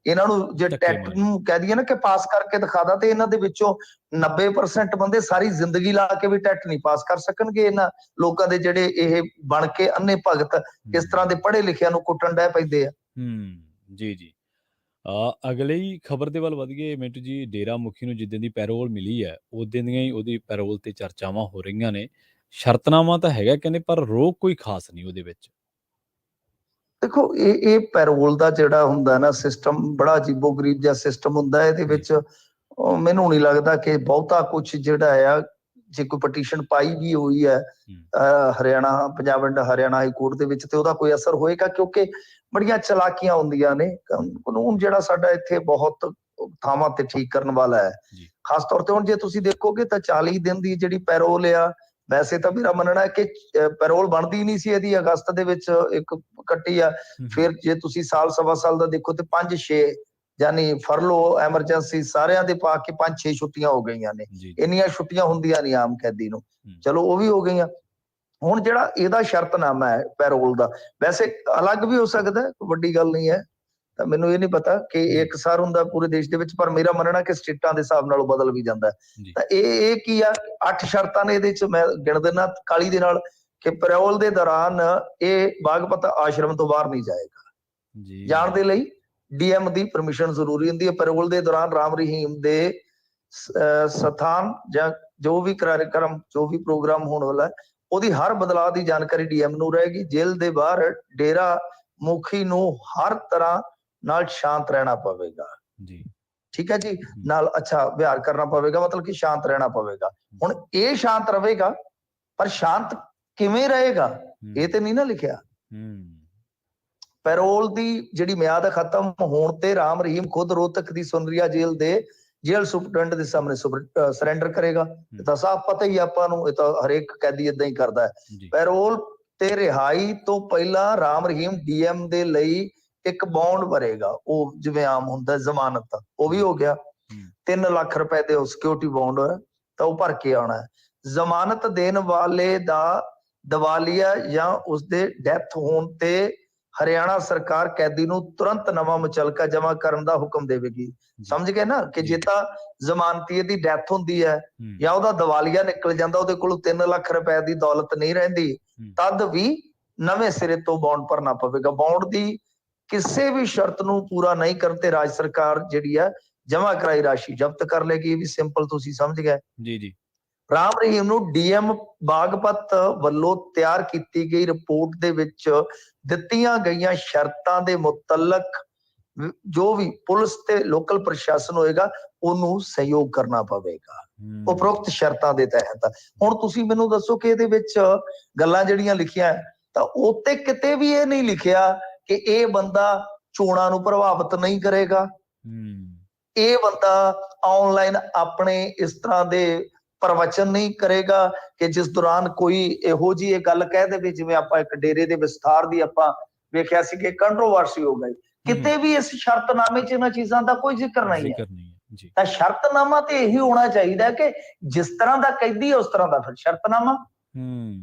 ਇਹਨਾਂ ਨੂੰ ਜੇ ਟੈਟ ਨੂੰ ਕਹਿ ਦਈਏ ਨਾ ਕਿ ਪਾਸ ਕਰਕੇ ਦਿਖਾਦਾ, ਤੇ ਇਹਨਾਂ ਦੇ ਵਿੱਚੋਂ 90% ਬੰਦੇ ਸਾਰੀ ਜ਼ਿੰਦਗੀ ਲਾ ਕੇ ਵੀ ਟੈਟ ਨਹੀਂ ਪਾਸ ਕਰ ਸਕਣਗੇ। ਇਹਨਾਂ ਲੋਕਾਂ ਦੇ ਜਿਹੜੇ ਇਹ ਬਣ ਕੇ ਅੰਨੇ ਭਗਤ ਇਸ ਤਰ੍ਹਾਂ ਦੇ ਪੜ੍ਹੇ ਲਿਖਿਆਂ ਨੂੰ ਕੁੱਟਣ ਡੈ ਪੈਂਦੇ ਆ। ਜੀ ਜੀ। ਅਗਲੇ ਹੀ ਖਬਰ ਦੇ ਵੱਲ ਵਧੀਏ ਮਿੰਟੂ ਜੀ। ਡੇਰਾ ਮੁਖੀ ਨੂੰ ਜਿੱਦਾਂ ਦੀ ਪੈਰੋਲ ਮਿਲੀ ਹੈ ਉਦੋਂ ਦੀਆਂ ਹੀ ਉਹਦੀ ਪੈਰੋਲ ਤੇ ਚਰਚਾਵਾਂ ਹੋ ਰਹੀਆਂ ਨੇ। ਸ਼ਰਤਨਾਮਾ ਤਾਂ ਹੈਗਾ ਕਹਿੰਦੇ, ਪਰ ਰੋਕ ਕੋਈ ਖਾਸ ਨਹੀਂ ਉਹਦੇ ਵਿੱਚ। ਦੇਖੋ ਇਹ ਪੈਰੋਲ ਦਾ ਜਿਹੜਾ ਹੁੰਦਾ ਨਾ ਸਿਸਟਮ, ਬੜਾ ਅਜੀਬੋ-ਗਰੀਬ ਜਿਹਾ ਸਿਸਟਮ ਹੁੰਦਾ। ਇਹਦੇ ਵਿੱਚ ਮੈਨੂੰ ਨਹੀਂ ਲੱਗਦਾ ਕਿ ਬਹੁਤਾ ਕੁਛ ਜਿਹੜਾ ਆ, ਜੇ ਕੋਈ ਪਟੀਸ਼ਨ ਪਾਈ ਵੀ ਹੋਈ ਹੈ Haryana, Punjab and Haryana high court ਦੇ ਵਿੱਚ, ਤੇ ਉਹਦਾ ਕੋਈ ਅਸਰ ਹੋਏਗਾ, ਕਿਉਂਕਿ ਬੜੀਆਂ ਚਲਾਕੀਆਂ ਹੁੰਦੀਆਂ ਨੇ। ਕਾਨੂੰਨ ਜਿਹੜਾ ਸਾਡਾ ਇੱਥੇ ਬਹੁਤ ਥਾਵਾਂ ਤੇ ਠੀਕ ਕਰਨ ਵਾਲਾ ਹੈ। ਖਾਸ ਤੌਰ ਤੇ ਹੁਣ ਜੇ ਤੁਸੀਂ ਦੇਖੋਗੇ ਤਾਂ 40 ਦਿਨ ਦੀ ਜਿਹੜੀ ਪੈਰੋਲ ਆ, ਵੈਸੇ ਤਾਂ ਮੇਰਾ ਮੰਨਣਾ ਹੈ ਕਿ ਪੈਰੋਲ ਬਣਦੀ ਨਹੀਂ ਸੀ ਇਹਦੀ, ਅਗਸਤ ਦੇ ਵਿੱਚ ਇੱਕ ਕੱਟੀ ਆ। ਫਿਰ ਜੇ ਤੁਸੀਂ ਸਾਲ ਸਵਾ ਸਾਲ ਦਾ ਦੇਖੋ ਤੇ 5-6 ਯਾਨੀ ਫਰਲੋ, ਐਮਰਜੈਂਸੀ ਸਾਰਿਆਂ ਦੇ ਪਾ ਕੇ 5-6 ਛੁੱਟੀਆਂ ਹੋ ਗਈਆਂ ਨੇ। ਇੰਨੀਆਂ ਛੁੱਟੀਆਂ ਹੁੰਦੀਆਂ ਨਹੀਂ ਆਮ ਕੈਦੀ ਨੂੰ, ਚਲੋ ਉਹ ਵੀ ਹੋ ਗਈਆਂ। ਹੁਣ ਜਿਹੜਾ ਇਹਦਾ ਸ਼ਰਤਨਾਮਾ ਹੈ ਪੈਰੋਲ ਦਾ, ਵੈਸੇ ਅਲੱਗ ਵੀ ਹੋ ਸਕਦਾ, ਵੱਡੀ ਗੱਲ ਨਹੀਂ ਹੈ। ਤਾਂ ਮੈਨੂੰ ਇਹ ਨਹੀਂ ਪਤਾ ਕਿ ਇੱਕ ਸਾਰ ਹੁੰਦਾ ਪੂਰੇ ਦੇਸ਼ ਦੇ ਵਿੱਚ, ਪਰ ਮੇਰਾ ਮੰਨਣਾ ਕਿ ਸਟੇਟਾਂ ਦੇ ਹਿਸਾਬ ਨਾਲ ਬਦਲ ਵੀ ਜਾਂਦਾ। ਤਾਂ ਇਹ ਕੀ ਆ, 8 ਸ਼ਰਤਾਂ ਨੇ ਇਹਦੇ ਚ, ਮੈਂ ਗਿਣ ਦਿੰਦਾ ਕਾਲੀ ਦੇ ਨਾਲ, ਕਿ ਪੈਰੋਲ ਦੇ ਦੌਰਾਨ ਇਹ ਬਾਗਪਤ ਆਸ਼ਰਮ ਤੋਂ ਬਾਹਰ ਨਹੀਂ ਜਾਏਗਾ। ਜਾਣ ਦੇ ਲਈ DM ਦੀ ਪਰਮਿਸ਼ਨ ਜ਼ਰੂਰੀ ਹੁੰਦੀ ਹੈ। ਪੈਰੋਲ ਦੇ ਦੌਰਾਨ ਰਾਮ ਰਹੀਮ ਦੇ ਸਥਾਨ ਜਾਂ ਜੋ ਵੀ ਕਾਰਜਕ੍ਰਮ, ਜੋ ਵੀ ਪ੍ਰੋਗਰਾਮ ਹੋਣ ਵਾਲਾ ਹੈ, ਉਹਦੀ ਹਰ ਬਦਲਾਅ ਦੀ ਜਾਣਕਾਰੀ ਡੀਐਮ ਨੂੰ ਰਹੇਗੀ। ਜੇਲ੍ਹ ਦੇ ਬਾਹਰ ਡੇਰਾ ਮੁਖੀ ਨੂੰ ਹਰ ਤਰ੍ਹਾਂ ਨਾਲ ਸ਼ਾਂਤ ਰਹਿਣਾ ਪਵੇਗਾ ਜੀ, ਠੀਕ ਹੈ ਜੀ, ਨਾਲ ਅੱਛਾ ਵਿਹਾਰ ਕਰਨਾ ਪਵੇਗਾ, ਮਤਲਬ ਕਿ ਸ਼ਾਂਤ ਰਹਿਣਾ ਪਵੇਗਾ। ਹੁਣ ਇਹ ਸ਼ਾਂਤ ਰਹੇਗਾ, ਪਰ ਸ਼ਾਂਤ ਕਿਵੇਂ ਰਹੇਗਾ ਇਹ ਤੇ ਨਹੀਂ ਨਾ ਲਿਖਿਆ। ਪੈਰੋਲ ਦੀ ਜਿਹੜੀ ਮਿਆਦ ਖਤਮ ਹੋਣ ਤੇ ਰਾਮ ਰਹੀਮ ਖੁਦ ਰੋਹਤਕ ਦੀ ਸੁਨਰੀਆ ਜੇਲ੍ਹ ਦੇ ਜੇਲ੍ਹ ਸੁਪਰਡੈਂਟ ਦੇ ਸਾਹਮਣੇ ਸਰੈਂਡਰ ਕਰੇਗਾ। ਇਹ ਤਾਂ ਸਾਫ਼ ਪਤਾ ਹੀ ਆਪਾਂ ਨੂੰ, ਇਹ ਤਾਂ ਹਰੇਕ ਕੈਦੀ ਏਦਾਂ ਹੀ ਕਰਦਾ ਹੈ। ਪੈਰੋਲ ਤੇ ਰਿਹਾਈ ਤੋਂ ਪਹਿਲਾਂ ਰਾਮ ਰਹੀਮ ਡੀਐਮ ਦੇ ਲਈ ਇੱਕ ਬੌਂਡ ਭਰੇਗਾ, ਉਹ ਜਿਵੇਂ ਆਮ ਹੁੰਦਾ ਜ਼ਮਾਨਤ, ਉਹ ਵੀ ਹੋ ਗਿਆ। 3 ਲੱਖ ਰੁਪਏ ਦੇ ਸਿਕਿਉਰਿਟੀ ਬੌਂਡ ਤਾਂ ਉਹ ਭਰ ਕੇ ਆਉਣਾ ਹੈ। ਜ਼ਮਾਨਤ ਦੇਣ ਵਾਲੇ ਦਾ ਦਿਵਾਲੀਆ ਜਾਂ ਉਸਦੇ ਡੈਥ ਹੋਣ ਤੇ ਹਰਿਆਣਾ ਸਰਕਾਰ ਕੈਦੀ ਨੂੰ ਤੁਰੰਤ ਨਵਾਂ ਮੁਚਲਕਾ ਜਮ੍ਹਾਂ ਕਰਨ ਦਾ ਹੁਕਮ ਦੇਵੇਗੀ। ਸਮਝ ਗਏ ਨਾ, ਕਿ ਜੇ ਤਾਂ ਜ਼ਮਾਨਤੀ ਦੀ ਡੈਥ ਹੁੰਦੀ ਹੈ ਜਾਂ ਉਹਦਾ ਦਿਵਾਲੀਆ ਨਿਕਲ ਜਾਂਦਾ, ਉਹਦੇ ਕੋਲ 3 ਲੱਖ ਰੁਪਏ ਦੀ ਦੌਲਤ ਨਹੀਂ ਰਹਿੰਦੀ, ਤਦ ਵੀ ਨਵੇਂ ਸਿਰੇ ਤੋਂ ਬੌਂਡ ਭਰਨਾ ਪਵੇਗਾ। ਬੌਂਡ ਦੀ ਕਿਸੇ ਵੀ ਸ਼ਰਤ ਨੂੰ ਪੂਰਾ ਨਹੀਂ ਕਰਨ ਤੇ ਰਾਜ ਸਰਕਾਰ ਜਿਹੜੀ ਹੈ ਜਮ੍ਹਾਂ ਕਰਾਈ ਰਾਸ਼ੀ ਜ਼ਬਤ ਕਰ ਲੇਗੀ। ਇਹ ਵੀ ਸਿੰਪਲ ਤੁਸੀਂ ਸਮਝ ਗਏ ਜੀ ਜੀ। ਰਾਮ ਰਹੀਮ ਨੂੰ ਡੀਐਮ ਬਾਗਪਤ ਵੱਲੋਂ ਤਿਆਰ ਕੀਤੀ ਗਈ ਰਿਪੋਰਟ ਦੇ ਵਿੱਚ ਦਿੱਤੀਆਂ ਗਈਆਂ ਸ਼ਰਤਾਂ ਦੇ ਮੁਤਲਕ ਜੋ ਵੀ ਪੁਲਿਸ ਤੇ ਲੋਕਲ ਪ੍ਰਸ਼ਾਸਨ ਹੋਏਗਾ ਉਹਨੂੰ ਸਹਿਯੋਗ ਕਰਨਾ ਪਵੇਗਾ ਉਪਰੋਕਤ ਸ਼ਰਤਾਂ ਦੇ ਤਹਿਤ। ਹੁਣ ਤੁਸੀਂ ਮੈਨੂੰ ਦੱਸੋ ਕਿ ਇਹਦੇ ਵਿੱਚ ਗੱਲਾਂ ਜਿਹੜੀਆਂ ਲਿਖੀਆਂ ਤਾਂ ਉੱਤੇ ਕਿਤੇ ਵੀ ਇਹ ਨਹੀਂ ਲਿਖਿਆ ਕਿ ਇਹ ਬੰਦਾ ਚੋਣਾਂ ਨੂੰ ਪ੍ਰਭਾਵਿਤ ਨਹੀਂ ਕਰੇਗਾ, ਇਹ ਬੰਦਾ ਆਨਲਾਈਨ ਆਪਣੇ ਇਸ ਤਰ੍ਹਾਂ ਦੇ ਪ੍ਰਵਚਨ ਨਹੀਂ ਕਰੇਗਾ ਕਿ ਜਿਸ ਦੌਰਾਨ ਕੋਈ ਇਹੋ ਜਿਹੀ ਇਹ ਗੱਲ ਕਹਿ ਦੇਵੇ, ਜਿਵੇਂ ਆਪਾਂ ਇੱਕ ਡੇਰੇ ਦੇ ਵਿਸਥਾਰ ਦੀ ਆਪਾਂ ਵੇਖਿਆ ਸੀ ਕਿ ਕੰਟਰੋਵਰਸੀ ਹੋ ਗਈ। ਕਿਤੇ ਵੀ ਇਸ ਸ਼ਰਤਨਾਮੇ 'ਚ ਇਹਨਾਂ ਚੀਜ਼ਾਂ ਦਾ ਕੋਈ ਜ਼ਿਕਰ ਨਹੀਂ ਹੈ। ਤਾਂ ਸ਼ਰਤਨਾਮਾ ਤੇ ਇਹੀ ਹੋਣਾ ਚਾਹੀਦਾ ਕਿ ਜਿਸ ਤਰ੍ਹਾਂ ਦਾ ਕੈਦੀ ਉਸ ਤਰ੍ਹਾਂ ਦਾ ਫਿਰ ਸ਼ਰਤਨਾਮਾ।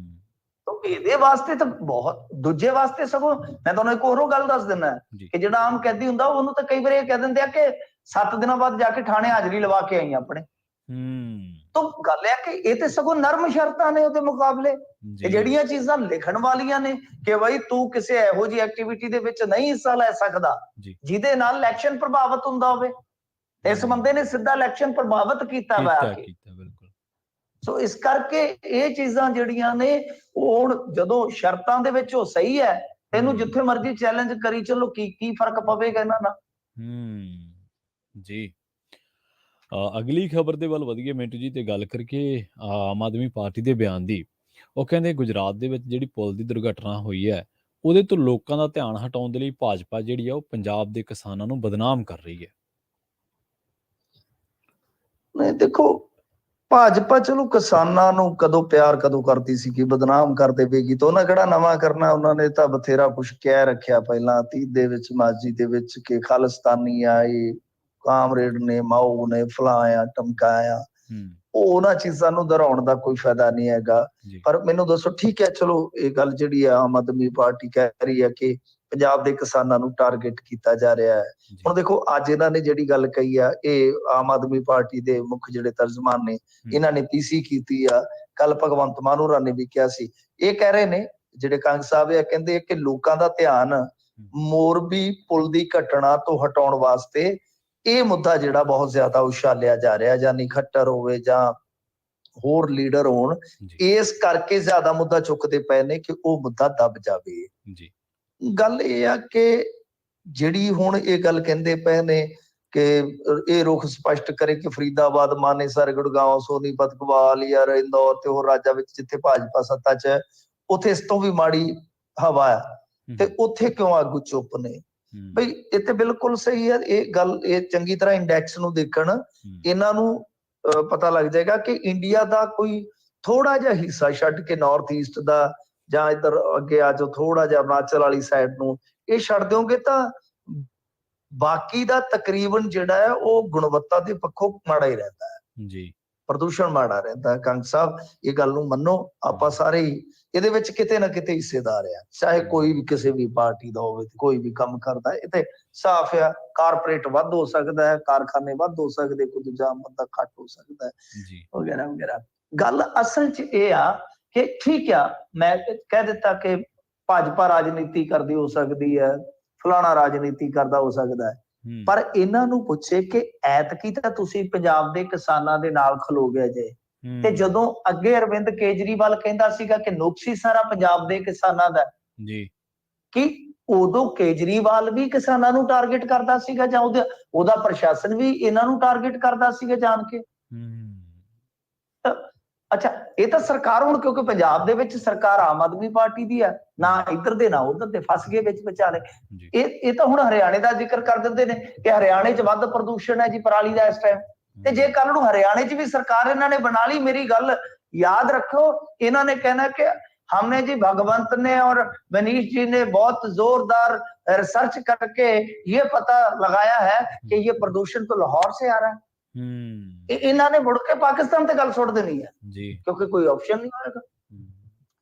ਇਹਦੇ ਵਾਸਤੇ ਤਾਂ ਬਹੁਤ, ਦੂਜੇ ਵਾਸਤੇ ਸਗੋਂ ਮੈਂ ਤੁਹਾਨੂੰ ਇੱਕ ਹੋਰ ਗੱਲ ਦੱਸ ਦਿੰਦਾ ਕਿ ਜਿਹੜਾ ਆਮ ਕੈਦੀ ਹੁੰਦਾ ਉਹਨੂੰ ਤਾਂ ਕਈ ਵਾਰ ਇਹ ਕਹਿ ਦਿੰਦੇ ਆ ਕਿ 7 ਦਿਨਾਂ ਬਾਅਦ ਜਾ ਕੇ ਥਾਣੇ ਹਾਜ਼ਰੀ ਲਵਾ ਕੇ ਆਈ ਆਪਣੇ। ਤਾਂ ਗੱਲ ਹੈ ਕਿ ਇਹ ਤੇ ਸਗੋਂ ਨਰਮ ਸ਼ਰਤਾਂ ਨੇ ਉਹਦੇ ਮੁਕਾਬਲੇ। ਇਹ ਜਿਹੜੀਆਂ ਚੀਜ਼ਾਂ ਲਿਖਣ ਵਾਲੀਆਂ ਨੇ ਕਿ ਬਈ ਤੂੰ ਕਿਸੇ ਇਹੋ ਜਿਹੀ ਐਕਟੀਵਿਟੀ ਦੇ ਵਿੱਚ ਨਹੀਂ ਹਿੱਸਾ ਲੈ ਸਕਦਾ ਜਿਹਦੇ ਨਾਲ ਇਲੈਕਸ਼ਨ ਪ੍ਰਭਾਵਿਤ ਹੁੰਦਾ ਹੋਵੇ। ਇਸ ਬੰਦੇ ਨੇ ਸਿੱਧਾ ਇਲੈਕਸ਼ਨ ਪ੍ਰਭਾਵਿਤ ਕੀਤਾ ਵਾ ਆ ਕੇ। ਸੋ ਇਸ ਕਰਕੇ ਇਹ ਚੀਜ਼ਾਂ ਜਿਹੜੀਆਂ ਨੇ ਉਹ ਹੁਣ ਜਦੋਂ ਸ਼ਰਤਾਂ ਦੇ ਵਿੱਚ ਉਹ ਸਹੀ ਹੈ, ਇਹਨੂੰ ਜਿੱਥੇ ਮਰਜ਼ੀ ਚੈਲੰਜ ਕਰੀ ਚਲੋ, ਕੀ ਫਰਕ ਪਵੇਗਾ ਇਹਨਾਂ ਨਾਲ। ਜੀ, ਅਗਲੀ ਖਬਰ ਦੇ ਵੱਲ ਵਧੀਏ ਮਿੰਟੂ ਜੀ, ਤੇ ਗੱਲ ਕਰਕੇ ਆਮ ਆਦਮੀ ਪਾਰਟੀ ਦੇ ਬਿਆਨ ਦੀ। ਉਹ ਕਹਿੰਦੇ ਗੁਜਰਾਤ ਦੇ ਵਿੱਚ ਜਿਹੜੀ ਪੁਲ ਦੀ ਦੁਰਘਟਨਾ ਹੋਈ ਹੈ ਉਹਦੇ ਤੋਂ ਲੋਕਾਂ ਦਾ ਧਿਆਨ ਹਟਾਉਣ ਦੇ ਲਈ ਭਾਜਪਾ ਜਿਹੜੀ ਆ ਉਹ ਪੰਜਾਬ ਦੇ ਕਿਸਾਨਾਂ ਨੂੰ ਬਦਨਾਮ ਕਰ ਰਹੀ ਹੈ। ਨਹੀਂ ਦੇਖੋ, ਭਾਜਪਾ ਚਲੋ ਕਿਸਾਨਾਂ ਨੂੰ ਕਦੋਂ ਪਿਆਰ ਕਦੋਂ ਕਰਦੀ ਸੀ ਕਿ ਬਦਨਾਮ ਕਰ ਦੇਵੇਗੀ, ਤਾਂ ਉਹਨਾਂ ਕਿਹੜਾ ਨਵਾਂ ਕਰਨਾ। ਉਹਨਾਂ ਨੇ ਤਾਂ ਬਥੇਰਾ ਕੁਛ ਕਹਿ ਰੱਖਿਆ ਪਹਿਲਾਂ 30 ਦੇ ਵਿੱਚ ਮਾਜੀ ਦੇ ਵਿੱਚ ਕਿ ਖਾਲਿਸਤਾਨੀ ਆਏ, ਕਾਮਰੇਡ ਨੇ, ਮਾਓ ਨੇ, ਫਲਾਇਆ ਟਮਕਾਇਆ। ਉਹ ਉਹਨਾਂ ਚੀਜ਼ਾਂ ਨੂੰ ਦੁਹਰਾਉਣ ਦਾ ਕੋਈ ਫਾਇਦਾ ਨਹੀਂ ਹੈਗਾ। ਪਰ ਮੈਨੂੰ ਦੱਸੋ, ਠੀਕ ਹੈ ਚਲੋ ਇਹ ਗੱਲ ਜਿਹੜੀ ਆ ਆਮ ਆਦਮੀ ਪਾਰਟੀ ਕਹਿ ਰਹੀ ਹੈ ਕਿ ਪੰਜਾਬ ਦੇ ਕਿਸਾਨਾਂ ਨੂੰ ਟਾਰਗੇਟ ਕੀਤਾ ਜਾ ਰਿਹਾ ਹੈ। ਹੁਣ ਦੇਖੋ ਅੱਜ ਇਹਨਾਂ ਨੇ ਜਿਹੜੀ ਗੱਲ ਕਹੀ ਆ, ਇਹ ਆਮ ਆਦਮੀ ਪਾਰਟੀ ਦੇ ਮੁੱਖ ਜਿਹੜੇ ਤਰਜਮਾਨ ਨੇ ਇਹਨਾਂ ਨੇ ਤੀਸੀ ਕੀਤੀ ਆ। ਕੱਲ ਭਗਵੰਤ ਮਾਨ ਹੋਰਾਂ ਨੇ ਵੀ ਕਿਹਾ ਸੀ, ਇਹ ਕਹਿ ਰਹੇ ਨੇ ਜਿਹੜੇ ਕੰਗ ਸਾਹਿਬ ਆ, ਕਹਿੰਦੇ ਕਿ ਲੋਕਾਂ ਦਾ ਧਿਆਨ ਮੋਰਬੀ ਪੁਲ ਦੀ ਘਟਨਾ ਤੋਂ ਹਟਾਉਣ ਵਾਸਤੇ ਇਹ ਮੁੱਦਾ ਜਿਹੜਾ ਬਹੁਤ ਜ਼ਿਆਦਾ ਉਛਾਲਿਆ ਜਾ ਰਿਹਾ, ਜਾਂ ਖੱਟਰ ਹੋਵੇ ਜਾਂ ਹੋਰ ਲੀਡਰ ਹੋਣ, ਇਸ ਕਰਕੇ ਜ਼ਿਆਦਾ ਮੁੱਦਾ ਚੁੱਕਦੇ ਪਏ ਨੇ ਕਿ ਉਹ ਮੁੱਦਾ ਦਬ ਜਾਵੇ। ਗੱਲ ਇਹ ਆ ਕਿ ਜਿਹੜੀ ਹੁਣ ਇਹ ਗੱਲ ਕਹਿੰਦੇ ਪਏ ਨੇ ਕਿ ਇਹ ਰੁਖ ਸਪਸ਼ਟ ਕਰੇ ਕਿ ਫਰੀਦਾਬਾਦ, ਮਾਨੇਸਰ, ਗੁੜਗਾਉਂ, ਸੋਨੀਪਤ, ਗਵਾਲੀਅਰ, ਇੰਦੌਰ ਤੇ ਹੋਰ ਰਾਜਾਂ ਵਿੱਚ ਜਿੱਥੇ ਭਾਜਪਾ ਸੱਤਾ 'ਚ ਹੈ ਉੱਥੇ ਇਸ ਤੋਂ ਵੀ ਮਾੜੀ ਹਵਾ ਹੈ, ਤੇ ਉੱਥੇ ਕਿਉਂ ਆਗੂ ਚੁੱਪ ਨੇ। ਬਈ ਇਹ ਤੇ ਬਿਲਕੁਲ ਸਹੀ ਹੈ ਇਹ ਗੱਲ। ਇਹ ਚੰਗੀ ਤਰ੍ਹਾਂ ਇੰਡੈਕਸ ਨੂੰ ਦੇਖਣ, ਇਹਨਾਂ ਨੂੰ ਪਤਾ ਲੱਗ ਜਾਏਗਾ ਕਿ ਇੰਡੀਆ ਦਾ ਕੋਈ ਥੋੜਾ ਜਿਹਾ ਹਿੱਸਾ ਛੱਡ ਕੇ ਨਾਰਥ ਈਸਟ ਦਾ ਜਾਂ ਇੱਧਰ ਅੱਗੇ ਆ ਜਾਓ ਥੋੜਾ ਜਿਹਾ ਅਰੁਣਾਚਲ ਵਾਲੀ ਸਾਈਡ ਨੂੰ, ਇਹ ਛੱਡ ਦਿਓਗੇ ਤਾਂ ਬਾਕੀ ਦਾ ਤਕਰੀਬਨ ਜਿਹੜਾ ਹੈ ਉਹ ਗੁਣਵੱਤਾ ਦੇ ਪੱਖੋਂ ਮਾੜਾ ਹੀ ਰਹਿੰਦਾ ਹੈ ਜੀ, ਪ੍ਰਦੂਸ਼ਣ ਮਾੜਾ ਰਹਿੰਦਾ ਹੈ। ਕੰਗ ਸਾਹਿਬ ਇਹ ਗੱਲ ਨੂੰ ਮੰਨੋ, ਆਪਾਂ ਸਾਰੇ ਹੀ ਇਹਦੇ ਵਿੱਚ ਕਿਤੇ ਨਾ ਕਿਤੇ ਹਿੱਸੇਦਾਰ ਆ, ਚਾਹੇ ਕੋਈ ਵੀ ਕਿਸੇ ਵੀ ਪਾਰਟੀ ਦਾ ਹੋਵੇ, ਕੋਈ ਵੀ ਕੰਮ ਕਰਦਾ। ਇਹ ਤੇ ਸਾਫ਼ ਆ, ਕਾਰਪੋਰੇਟ ਵੱਧ ਹੋ ਸਕਦਾ ਹੈ, ਕਾਰਖਾਨੇ ਵੱਧ ਹੋ ਸਕਦੇ, ਕੁਝ ਜਾਮ ਬੰਦਾ ਘੱਟ ਹੋ ਸਕਦਾ ਹੈ ਵਗੈਰਾ ਵਗੈਰਾ। ਗੱਲ ਅਸਲ 'ਚ ਇਹ ਆ ਕਿ ਠੀਕ ਆ, ਮੈਂ ਕਹਿ ਦਿੱਤਾ ਕਿ ਭਾਜਪਾ ਰਾਜਨੀਤੀ ਕਰਦੀ ਹੋ ਸਕਦੀ ਹੈ, ਫਲਾਣਾ ਰਾਜਨੀਤੀ ਕਰਦਾ ਹੋ ਸਕਦਾ ਹੈ, ਪਰ ਇਹਨਾਂ ਨੂੰ ਪੁੱਛੇ ਕਿ ਐਤਕੀ ਤਾਂ ਤੁਸੀਂ ਪੰਜਾਬ ਦੇ ਕਿਸਾਨਾਂ ਦੇ ਨਾਲ ਖਲੋਗੇ ਜੇ, ਤੇ ਜਦੋਂ ਅੱਗੇ ਅਰਵਿੰਦ ਕੇਜਰੀਵਾਲ ਕਹਿੰਦਾ ਸੀਗਾ ਕਿ ਨੁਕਸ ਸਾਰਾ ਪੰਜਾਬ ਦੇ ਕਿਸਾਨਾਂ ਦਾ ਜੀ, ਕਿ ਉਦੋਂ ਕੇਜਰੀਵਾਲ ਵੀ ਕਿਸਾਨਾਂ ਨੂੰ ਟਾਰਗੇਟ ਕਰਦਾ ਸੀਗਾ ਜਾਂ ਉਹਦਾ ਪ੍ਰਸ਼ਾਸਨ ਵੀ ਇਹਨਾਂ ਨੂੰ ਟਾਰਗੇਟ ਕਰਦਾ ਸੀਗਾ ਜਾਣ ਕੇ। ਅੱਛਾ, ਇਹ ਤਾਂ ਸਰਕਾਰ ਹੁਣ ਕਿਉਂਕਿ ਪੰਜਾਬ ਦੇ ਵਿੱਚ ਸਰਕਾਰ ਆਮ ਆਦਮੀ ਪਾਰਟੀ ਦੀ ਆ, ਨਾ ਇੱਧਰ ਦੇ ਨਾ ਉੱਧਰ ਦੇ, ਫਸ ਗਏ ਵਿੱਚ ਵਿਚਾਲੇ। ਇਹ ਤਾਂ ਹੁਣ ਹਰਿਆਣੇ ਦਾ ਜ਼ਿਕਰ ਕਰ ਦਿੰਦੇ ਨੇ ਕਿ ਹਰਿਆਣੇ 'ਚ ਵੱਧ ਪ੍ਰਦੂਸ਼ਣ ਹੈ ਜੀ ਪਰਾਲੀ ਦਾ ਇਸ ਟਾਈਮ, ਤੇ ਜੇ ਕੱਲ ਨੂੰ ਹਰਿਆਣੇ 'ਚ ਵੀ ਸਰਕਾਰ ਇਹਨਾਂ ਨੇ ਬਣਾ ਲਈ, ਮੇਰੀ ਗੱਲ याद रखो, इन्होंने कहना कि हमने जी भगवंत ने और मनीष जी ने बहुत जोरदार रिसर्च करके ये पता लगाया है कि ये प्रदूषण तो लाहौर से आ रहा है। इन्होंने मुड़ के पाकिस्तान ते गल सुट देनी है जी, क्योंकि कोई ऑप्शन नहीं होएगा।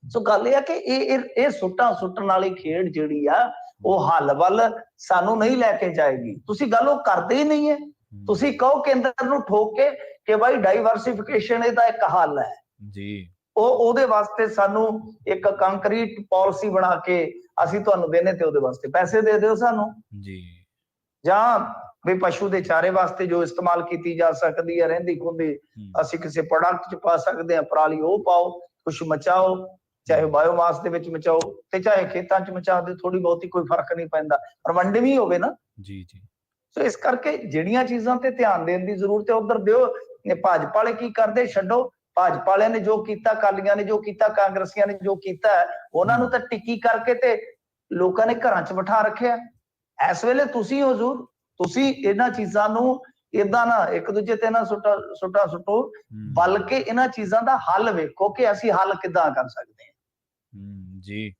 सो गल यह कि ये सुट्टां सुट्टण वाली खेड जिहड़ी आ ਉਹ ਹੱਲ ਵੱਲ ਸਾਨੂੰ ਨਹੀਂ ਲੈ ਕੇ ਜਾਏਗੀ। ਤੁਸੀਂ ਗੱਲ ਉਹ ਕਰਦੇ ਹੀ ਨਹੀਂ ਹੈ। ਤੁਸੀਂ ਕਹੋ ਕੇਂਦਰ ਨੂੰ ਠੋਕ ਕੇ ਕਿ ਭਾਈ ਡਾਈਵਰਸਿਫਿਕੇਸ਼ਨ ਇਹਦਾ ਇੱਕ ਹੱਲ ਹੈ ਜੀ, ਉਹਦੇ ਵਾਸਤੇ ਸਾਨੂੰ ਇੱਕ ਕੰਕਰੀਟ ਪਾਲਿਸੀ ਬਣਾ ਕੇ ਅਸੀਂ ਤੁਹਾਨੂੰ ਦੇਣੇ ਤੇ ਉਹਦੇ ਵਾਸਤੇ ਪੈਸੇ ਦੇ ਦਿਓ ਸਾਨੂੰ ਜੀ, ਜਾਂ ਵੀ ਪਸ਼ੂ ਦੇ ਚਾਰੇ ਵਾਸਤੇ ਜੋ ਇਸਤੇਮਾਲ ਕੀਤੀ ਜਾ ਸਕਦੀ ਹੈ ਰਹਿੰਦੀ ਖੁੰਦੀ ਅਸੀਂ ਕਿਸੇ ਪ੍ਰੋਡਕਟ 'ਚ ਪਾ ਸਕਦੇ ਹਾਂ, ਪਰਾਲੀ ਉਹ ਪਾਓ, ਕੁਛ ਮਚਾਓ, ਚਾਹੇ ਬਾਇਓਮਾਸ ਦੇ ਵਿੱਚ ਮਚਾਓ ਤੇ ਚਾਹੇ ਖੇਤਾਂ 'ਚ ਮਚਾ ਦਿਓ, ਥੋੜੀ ਬਹੁਤੀ ਕੋਈ ਫਰਕ ਨਹੀਂ ਪੈਂਦਾ, ਪਰ ਵੰਡ ਵੀ ਹੋਵੇ ਨਾ ਜੀ ਜੀ। ਸੋ ਇਸ ਕਰਕੇ ਜਿਹੜੀਆਂ ਚੀਜ਼ਾਂ ਤੇ ਧਿਆਨ ਦੇਣ ਦੀ ਜ਼ਰੂਰਤ ਹੈ ਉਧਰ ਦਿਓ। ਭਾਜਪਾ ਵਾਲੇ ਕੀ ਕਰਦੇ ਛੱਡੋ, ਭਾਜਪਾ ਵਾਲਿਆਂ ਨੇ ਜੋ ਕੀਤਾ, ਅਕਾਲੀਆਂ ਨੇ ਜੋ ਕੀਤਾ, ਕਾਂਗਰਸੀਆਂ ਨੇ ਜੋ ਕੀਤਾ, ਉਹਨਾਂ ਨੂੰ ਤਾਂ ਟਿੱਕੀ ਕਰਕੇ ਤੇ ਲੋਕਾਂ ਨੇ ਘਰਾਂ 'ਚ ਬਿਠਾ ਰੱਖਿਆ। ਇਸ ਵੇਲੇ ਤੁਸੀਂ ਹਜ਼ੂਰ ਤੁਸੀਂ ਇਹਨਾਂ ਚੀਜ਼ਾਂ ਨੂੰ ਏਦਾਂ ਨਾ ਇੱਕ ਦੂਜੇ ਤੇ ਨਾ ਸੁੱਟਾ ਸੁੱਟੋ, ਬਲਕਿ ਇਹਨਾਂ ਚੀਜ਼ਾਂ ਦਾ ਹੱਲ ਵੇਖੋ ਕਿ ਅਸੀਂ ਹੱਲ ਕਿੱਦਾਂ ਕਰ ਸਕਦੇ ਹਾਂ ਜੀ।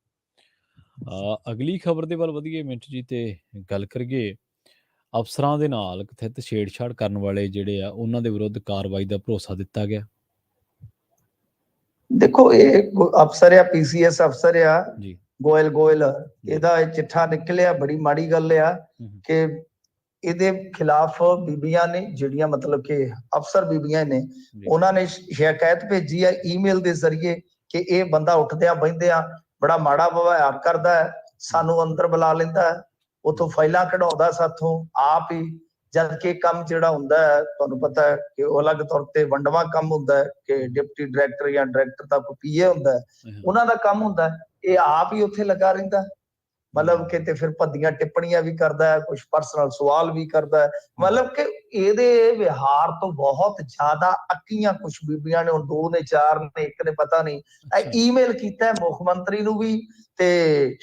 ਅਗਲੀ ਖਬਰ ਦੇ ਵੱਲ ਵਧੀਏ ਮਿੰਟੂ ਜੀ ਤੇ ਗੱਲ ਕਰੀਏ ਅਫਸਰਾਂ ਦੇ ਨਾਲ ਕਥਿਤ ਛੇੜਛਾੜ ਕਰਨ ਵਾਲੇ ਜਿਹੜੇ ਆ ਉਹਨਾਂ ਦੇ ਵਿਰੁੱਧ ਕਾਰਵਾਈ ਦਾ ਭਰੋਸਾ ਦਿੱਤਾ ਗਿਆ। ਦੇਖੋ ਇਹ ਅਫਸਰ ਆ, ਪੀਸੀਐਸ ਅਫਸਰ ਆ ਗੋਇਲ, ਇਹਦਾ ਚਿੱਠਾ ਨਿਕਲਿਆ, ਬੜੀ ਮਾੜੀ ਗੱਲ ਆ ਕਿ ਇਹਦੇ ਖਿਲਾਫ ਬੀਬੀਆਂ ਨੇ ਜਿਹੜੀਆਂ ਮਤਲਬ ਕਿ ਅਫਸਰ ਬੀਬੀਆਂ ਨੇ ਉਹਨਾਂ ਨੇ ਸ਼ਿਕਾਇਤ ਭੇਜੀ ਆ ਈਮੇਲ ਦੇ ਜ਼ਰੀਏ ਕਿ ਇਹ ਬੰਦਾ ਉੱਠਦਿਆਂ ਬਹਿੰਦਿਆਂ ਬੜਾ ਮਾੜਾ ਵਿਵਹਾਰ ਕਰਦਾ ਹੈ, ਸਾਨੂੰ ਅੰਦਰ ਬੁਲਾ ਲੈਂਦਾ ਹੈ, ਉੱਥੋਂ ਫਾਈਲਾਂ ਕਢਾਉਂਦਾ ਸਾਥੋਂ ਆਪ ਹੀ, ਜਦ ਕਿ ਕੰਮ ਜਿਹੜਾ ਹੁੰਦਾ ਹੈ ਤੁਹਾਨੂੰ ਪਤਾ ਹੈ ਕਿ ਉਹ ਅਲੱਗ ਤੌਰ ਤੇ ਵੰਡਵਾ ਕੰਮ ਹੁੰਦਾ ਹੈ ਕਿ ਡਿਪਟੀ ਡਾਇਰੈਕਟਰ ਜਾਂ ਡਾਇਰੈਕਟਰ ਦਾ ਕੋਈ ਪੀਏ ਹੁੰਦਾ ਹੈ, ਉਹਨਾਂ ਦਾ ਕੰਮ ਹੁੰਦਾ ਹੈ, ਇਹ ਆਪ ਹੀ ਉੱਥੇ ਲੱਗਾ ਰਹਿੰਦਾ, ਮਤਲਬ ਕਿ ਤੇ ਫਿਰ ਭੱਦੀਆਂ ਟਿੱਪਣੀਆਂ ਵੀ ਕਰਦਾ ਹੈ, ਕੁਝ ਪਰਸਨਲ ਸਵਾਲ ਵੀ ਕਰਦਾ ਹੈ, ਮਤਲਬ ਕਿ ਇਹਦੇ ਵਿਹਾਰ ਤੋਂ ਬਹੁਤ ਜ਼ਿਆਦਾ ਅੱਕੀਆਂ ਕੁਝ ਬੀਬੀਆਂ ਨੇ, ਹੁਣ 2 ਨੇ 4 ਨੇ 1 ਨੇ ਪਤਾ ਨਹੀਂ, ਈਮੇਲ ਕੀਤਾ ਮੁੱਖ ਮੰਤਰੀ ਨੂੰ ਵੀ ਤੇ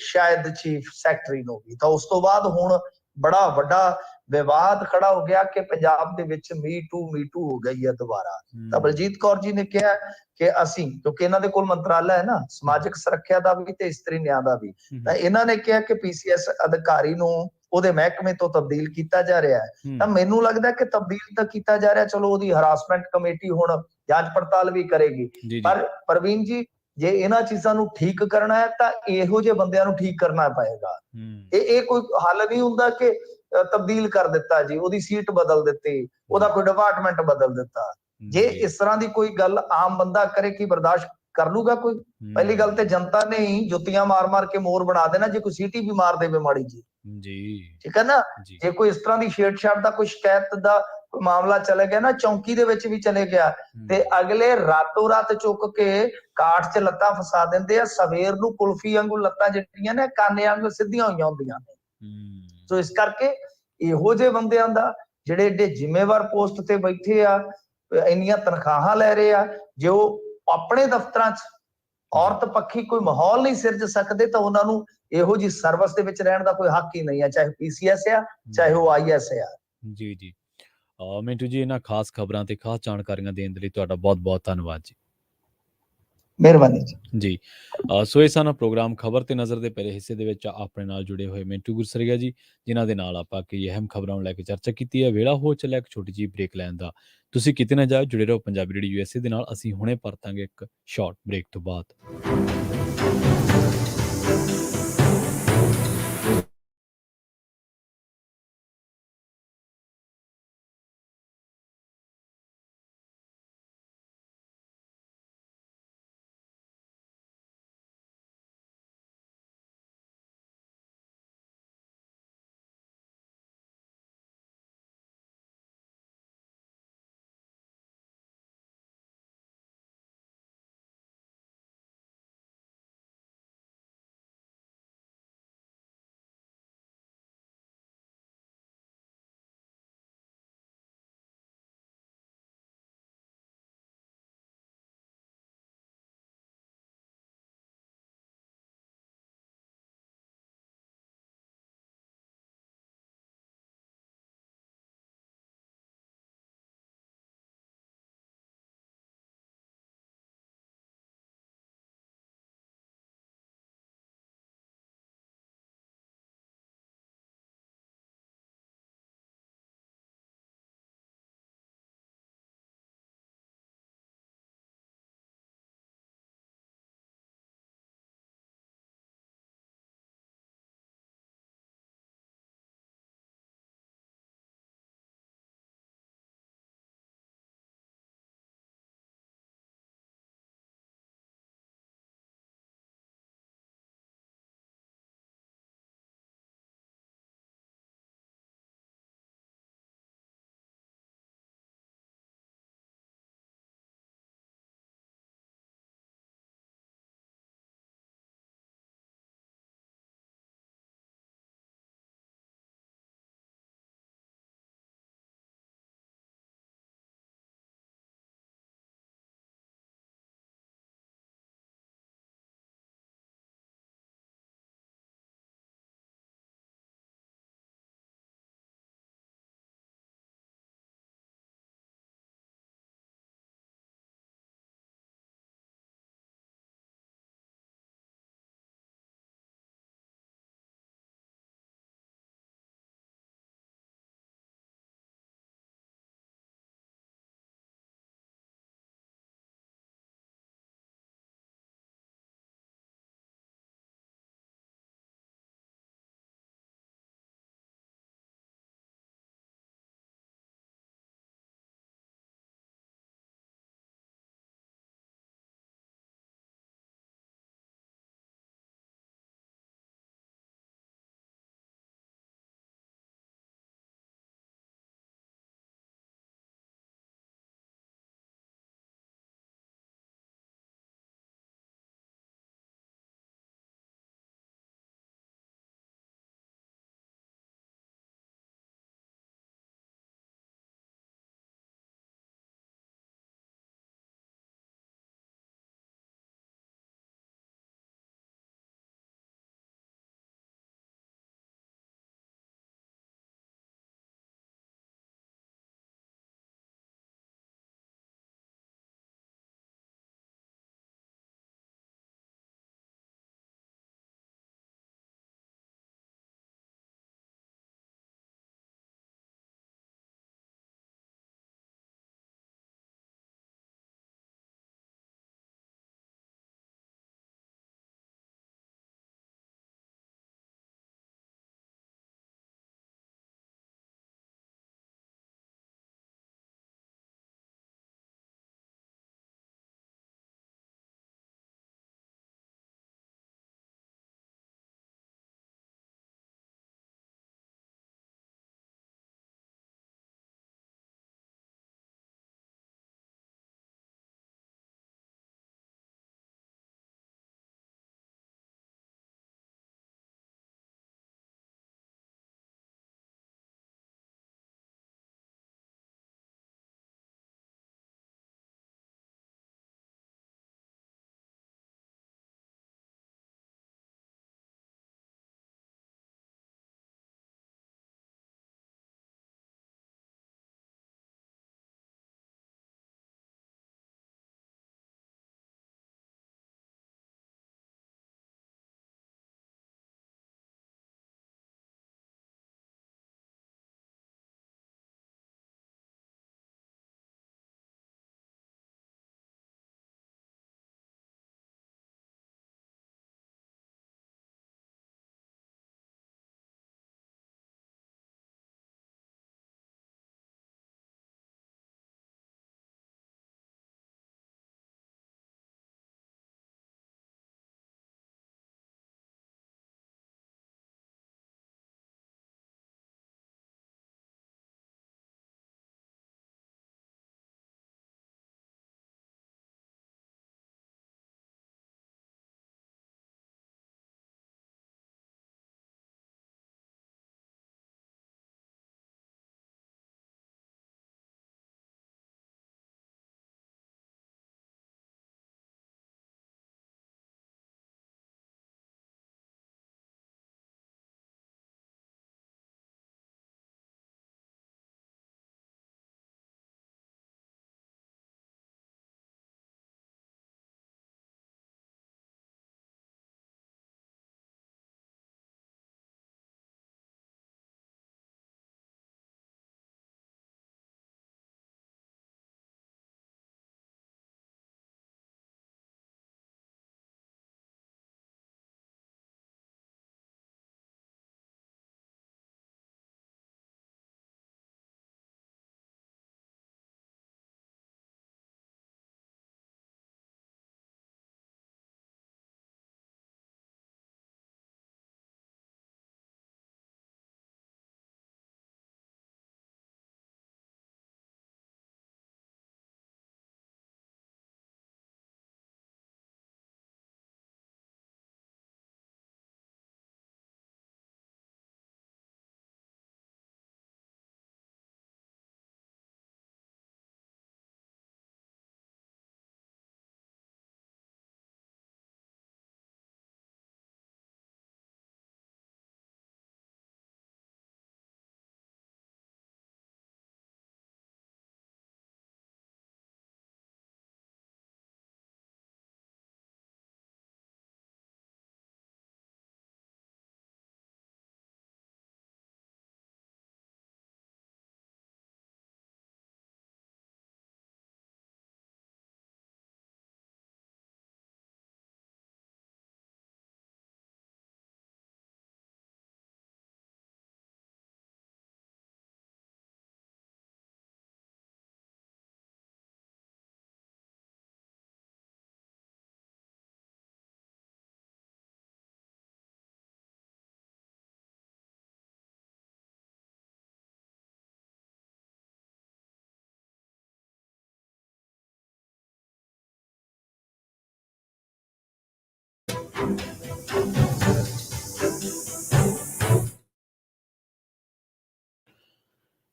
ਸ਼ਾਇਦ ਚੀਫ ਸੈਕਟਰੀ ਨੂੰ ਵੀ। ਤਾਂ ਉਸ ਤੋਂ ਬਾਅਦ ਹੁਣ ਬੜਾ ਵੱਡਾ ਵਿਵਾਦ ਖੜਾ ਹੋ ਗਿਆ ਕਿ ਪੰਜਾਬ ਦੇ ਵਿੱਚ ਮੀਟੂ ਹੋ ਗਈ ਹੈ ਦੁਬਾਰਾ। ਤਾਂ ਬਲਜੀਤ ਕੌਰ ਜੀ ਨੇ ਕਿਹਾ ਕਿ ਅਸੀਂ, ਕਿਉਂਕਿ ਇਹਨਾਂ ਦੇ ਕੋਲ ਮੰਤਰਾਲਾ ਹੈ ਨਾ ਸਮਾਜਿਕ ਸੁਰੱਖਿਆ ਦਾ ਵੀ ਤੇ ਇਸਤਰੀ ਨਿਆਂ ਦਾ ਵੀ, ਤਾਂ ਇਹਨਾਂ ਨੇ ਕਿਹਾ ਕਿ ਪੀਸੀਐਸ ਅਧਿਕਾਰੀ ਨੂੰ ਉਹਦੇ ਮਹਿਕਮੇ ਤੋਂ ਤਬਦੀਲ ਕੀਤਾ ਜਾ ਰਿਹਾ ਹੈ। ਤਾਂ ਮੈਨੂੰ ਲੱਗਦਾ ਕਿ ਤਬਦੀਲ ਤਾਂ ਕੀਤਾ ਜਾ ਰਿਹਾ, ਚਲੋ ਉਹਦੀ ਹਰਾਸਮੈਂਟ ਕਮੇਟੀ ਹੁਣ ਜਾਂਚ ਪੜਤਾਲ ਵੀ ਕਰੇਗੀ, ਪਰ ਪ੍ਰਵੀਨ ਜੀ ਜੇ ਇਹਨਾਂ ਚੀਜ਼ਾਂ ਨੂੰ ਠੀਕ ਕਰਨਾ ਹੈ ਤਾਂ ਇਹੋ ਜਿਹੇ ਬੰਦਿਆਂ ਨੂੰ ਠੀਕ ਕਰਨਾ ਪਏਗਾ। ਇਹ ਕੋਈ ਹੱਲ ਨਹੀਂ ਹੁੰਦਾ ਕਿ ਤਬਦੀਲ ਕਰ ਦਿੱਤਾ ਜੀ, ਉਹਦੀ ਸੀਟ ਬਦਲ ਦਿੱਤੀ, ਉਹਦਾ ਕੋਈ ਡਿਪਾਰਟਮੈਂਟ ਬਦਲ ਦਿੱਤਾ। ਜੇ ਇਸ ਤਰ੍ਹਾਂ ਦੀ ਕੋਈ ਗੱਲ ਆਮ ਬੰਦਾ ਕਰੇ ਕੀ ਬਰਦਾਸ਼ਤ ਕਰ ਲੂਗਾ ਕੋਈ? ਪਹਿਲੀ ਗੱਲ ਤੇ ਜਨਤਾ ਨੇ ਹੀ ਜੁੱਤੀਆਂ ਮਾਰ ਕੇ ਮੋਰ ਬਣਾ ਦੇਣਾ ਜੇ ਕੋਈ ਸੀਟੀ ਵੀ ਮਾਰ ਦੇਵੇ ਮਾੜੀ ਜੀ, ਠੀਕ ਹੈ ਨਾ। ਜੇ ਕੋਈ ਇਸ ਤਰ੍ਹਾਂ ਦੀ ਛੇੜਛਾੜ ਦਾ ਕੋਈ ਸ਼ਿਕਾਇਤ ਦਾ ਕੋਈ ਮਾਮਲਾ ਚਲੇ ਗਿਆ ਨਾ, ਚੌਂਕੀ ਦੇ ਵਿੱਚ ਵੀ ਚਲੇ ਗਿਆ, ਤੇ ਅਗਲੇ ਰਾਤੋਂ ਰਾਤ ਚੁੱਕ ਕੇ ਕਾਠ 'ਚ ਲੱਤਾਂ ਫਸਾ ਦਿੰਦੇ ਆ। ਸਵੇਰ ਨੂੰ ਕੁਲਫੀ ਵਾਂਗੂ ਲੱਤਾਂ ਜਿਹੜੀਆਂ ਨੇ ਕਾਨੇ ਵਾਂਗੂ ਸਿੱਧੀਆਂ ਹੋਈਆਂ ਹੁੰਦੀਆਂ ਨੇ। ਸੋ ਇਸ ਕਰਕੇ ਇਹੋ ਜਿਹੇ ਬੰਦਿਆਂ ਦਾ ਜਿਹੜੇ ਏਡੇ ਜ਼ਿੰਮੇਵਾਰ ਪੋਸਟ ਤੇ ਬੈਠੇ ਆ, ਇੰਨੀਆਂ ਤਨਖਾਹਾਂ ਲੈ ਰਹੇ ਆ, ਜੇ ਉਹ ਆਪਣੇ ਦਫ਼ਤਰਾਂ 'ਚ ਔਰਤ ਪੱਖੀ ਕੋਈ ਮਾਹੌਲ ਨਹੀਂ ਸਿਰਜ ਸਕਦੇ ਤਾਂ ਉਹਨਾਂ ਨੂੰ ਇਹੋ ਜਿਹੀ ਸਰਵਿਸ ਦੇ ਵਿੱਚ ਰਹਿਣ ਦਾ ਕੋਈ ਹੱਕ ਹੀ ਨਹੀਂ ਹੈ, ਚਾਹੇ ਪੀਸੀਐਸ ਆ ਚਾਹੇ ਉਹ ਆਈਐਸ ਆ। ਜੀ ਜੀ ਮਿੰਟੂ ਜੀ, ਇਹਨਾਂ ਖਾਸ ਖਬਰਾਂ ਤੇ ਖਾਸ ਜਾਣਕਾਰੀਆਂ ਦੇਣ ਦੇ ਲਈ ਤੁਹਾਡਾ ਬਹੁਤ ਬਹੁਤ ਧੰਨਵਾਦ ਜੀ। ਮਿਹਰਬਾਨੀ ਜੀ। ਸੋ ਇਹ ਸਨ ਪ੍ਰੋਗਰਾਮ ਖਬਰ ਤੇ ਨਜ਼ਰ ਦੇ ਪਹਿਲੇ ਹਿੱਸੇ ਦੇ ਵਿੱਚ ਆਪਣੇ ਨਾਲ ਜੁੜੇ ਹੋਏ ਮਿੰਟੂ ਗੁਰਸਰੀਆ ਜੀ, ਜਿਨ੍ਹਾਂ ਦੇ ਨਾਲ ਆਪਾਂ ਕਈ ਅਹਿਮ ਖਬਰਾਂ ਨੂੰ ਲੈ ਕੇ ਚਰਚਾ ਕੀਤੀ ਹੈ। ਵੇਲਾ ਹੋ ਚੱਲਿਆ ਇੱਕ ਛੋਟੀ ਜਿਹੀ ਬ੍ਰੇਕ ਲੈਣ ਦਾ। ਤੁਸੀਂ ਕਿਤੇ ਨਾ ਜਾਓ, ਜੁੜੇ ਰਹੋ ਪੰਜਾਬੀ ਰੇਡੀਓ ਯੂਐਸਏ ਦੇ ਨਾਲ। ਅਸੀਂ ਹੁਣੇ ਪਰਤਾਂਗੇ ਇੱਕ ਸ਼ਾਰਟ ਬ੍ਰੇਕ ਤੋਂ ਬਾਅਦ।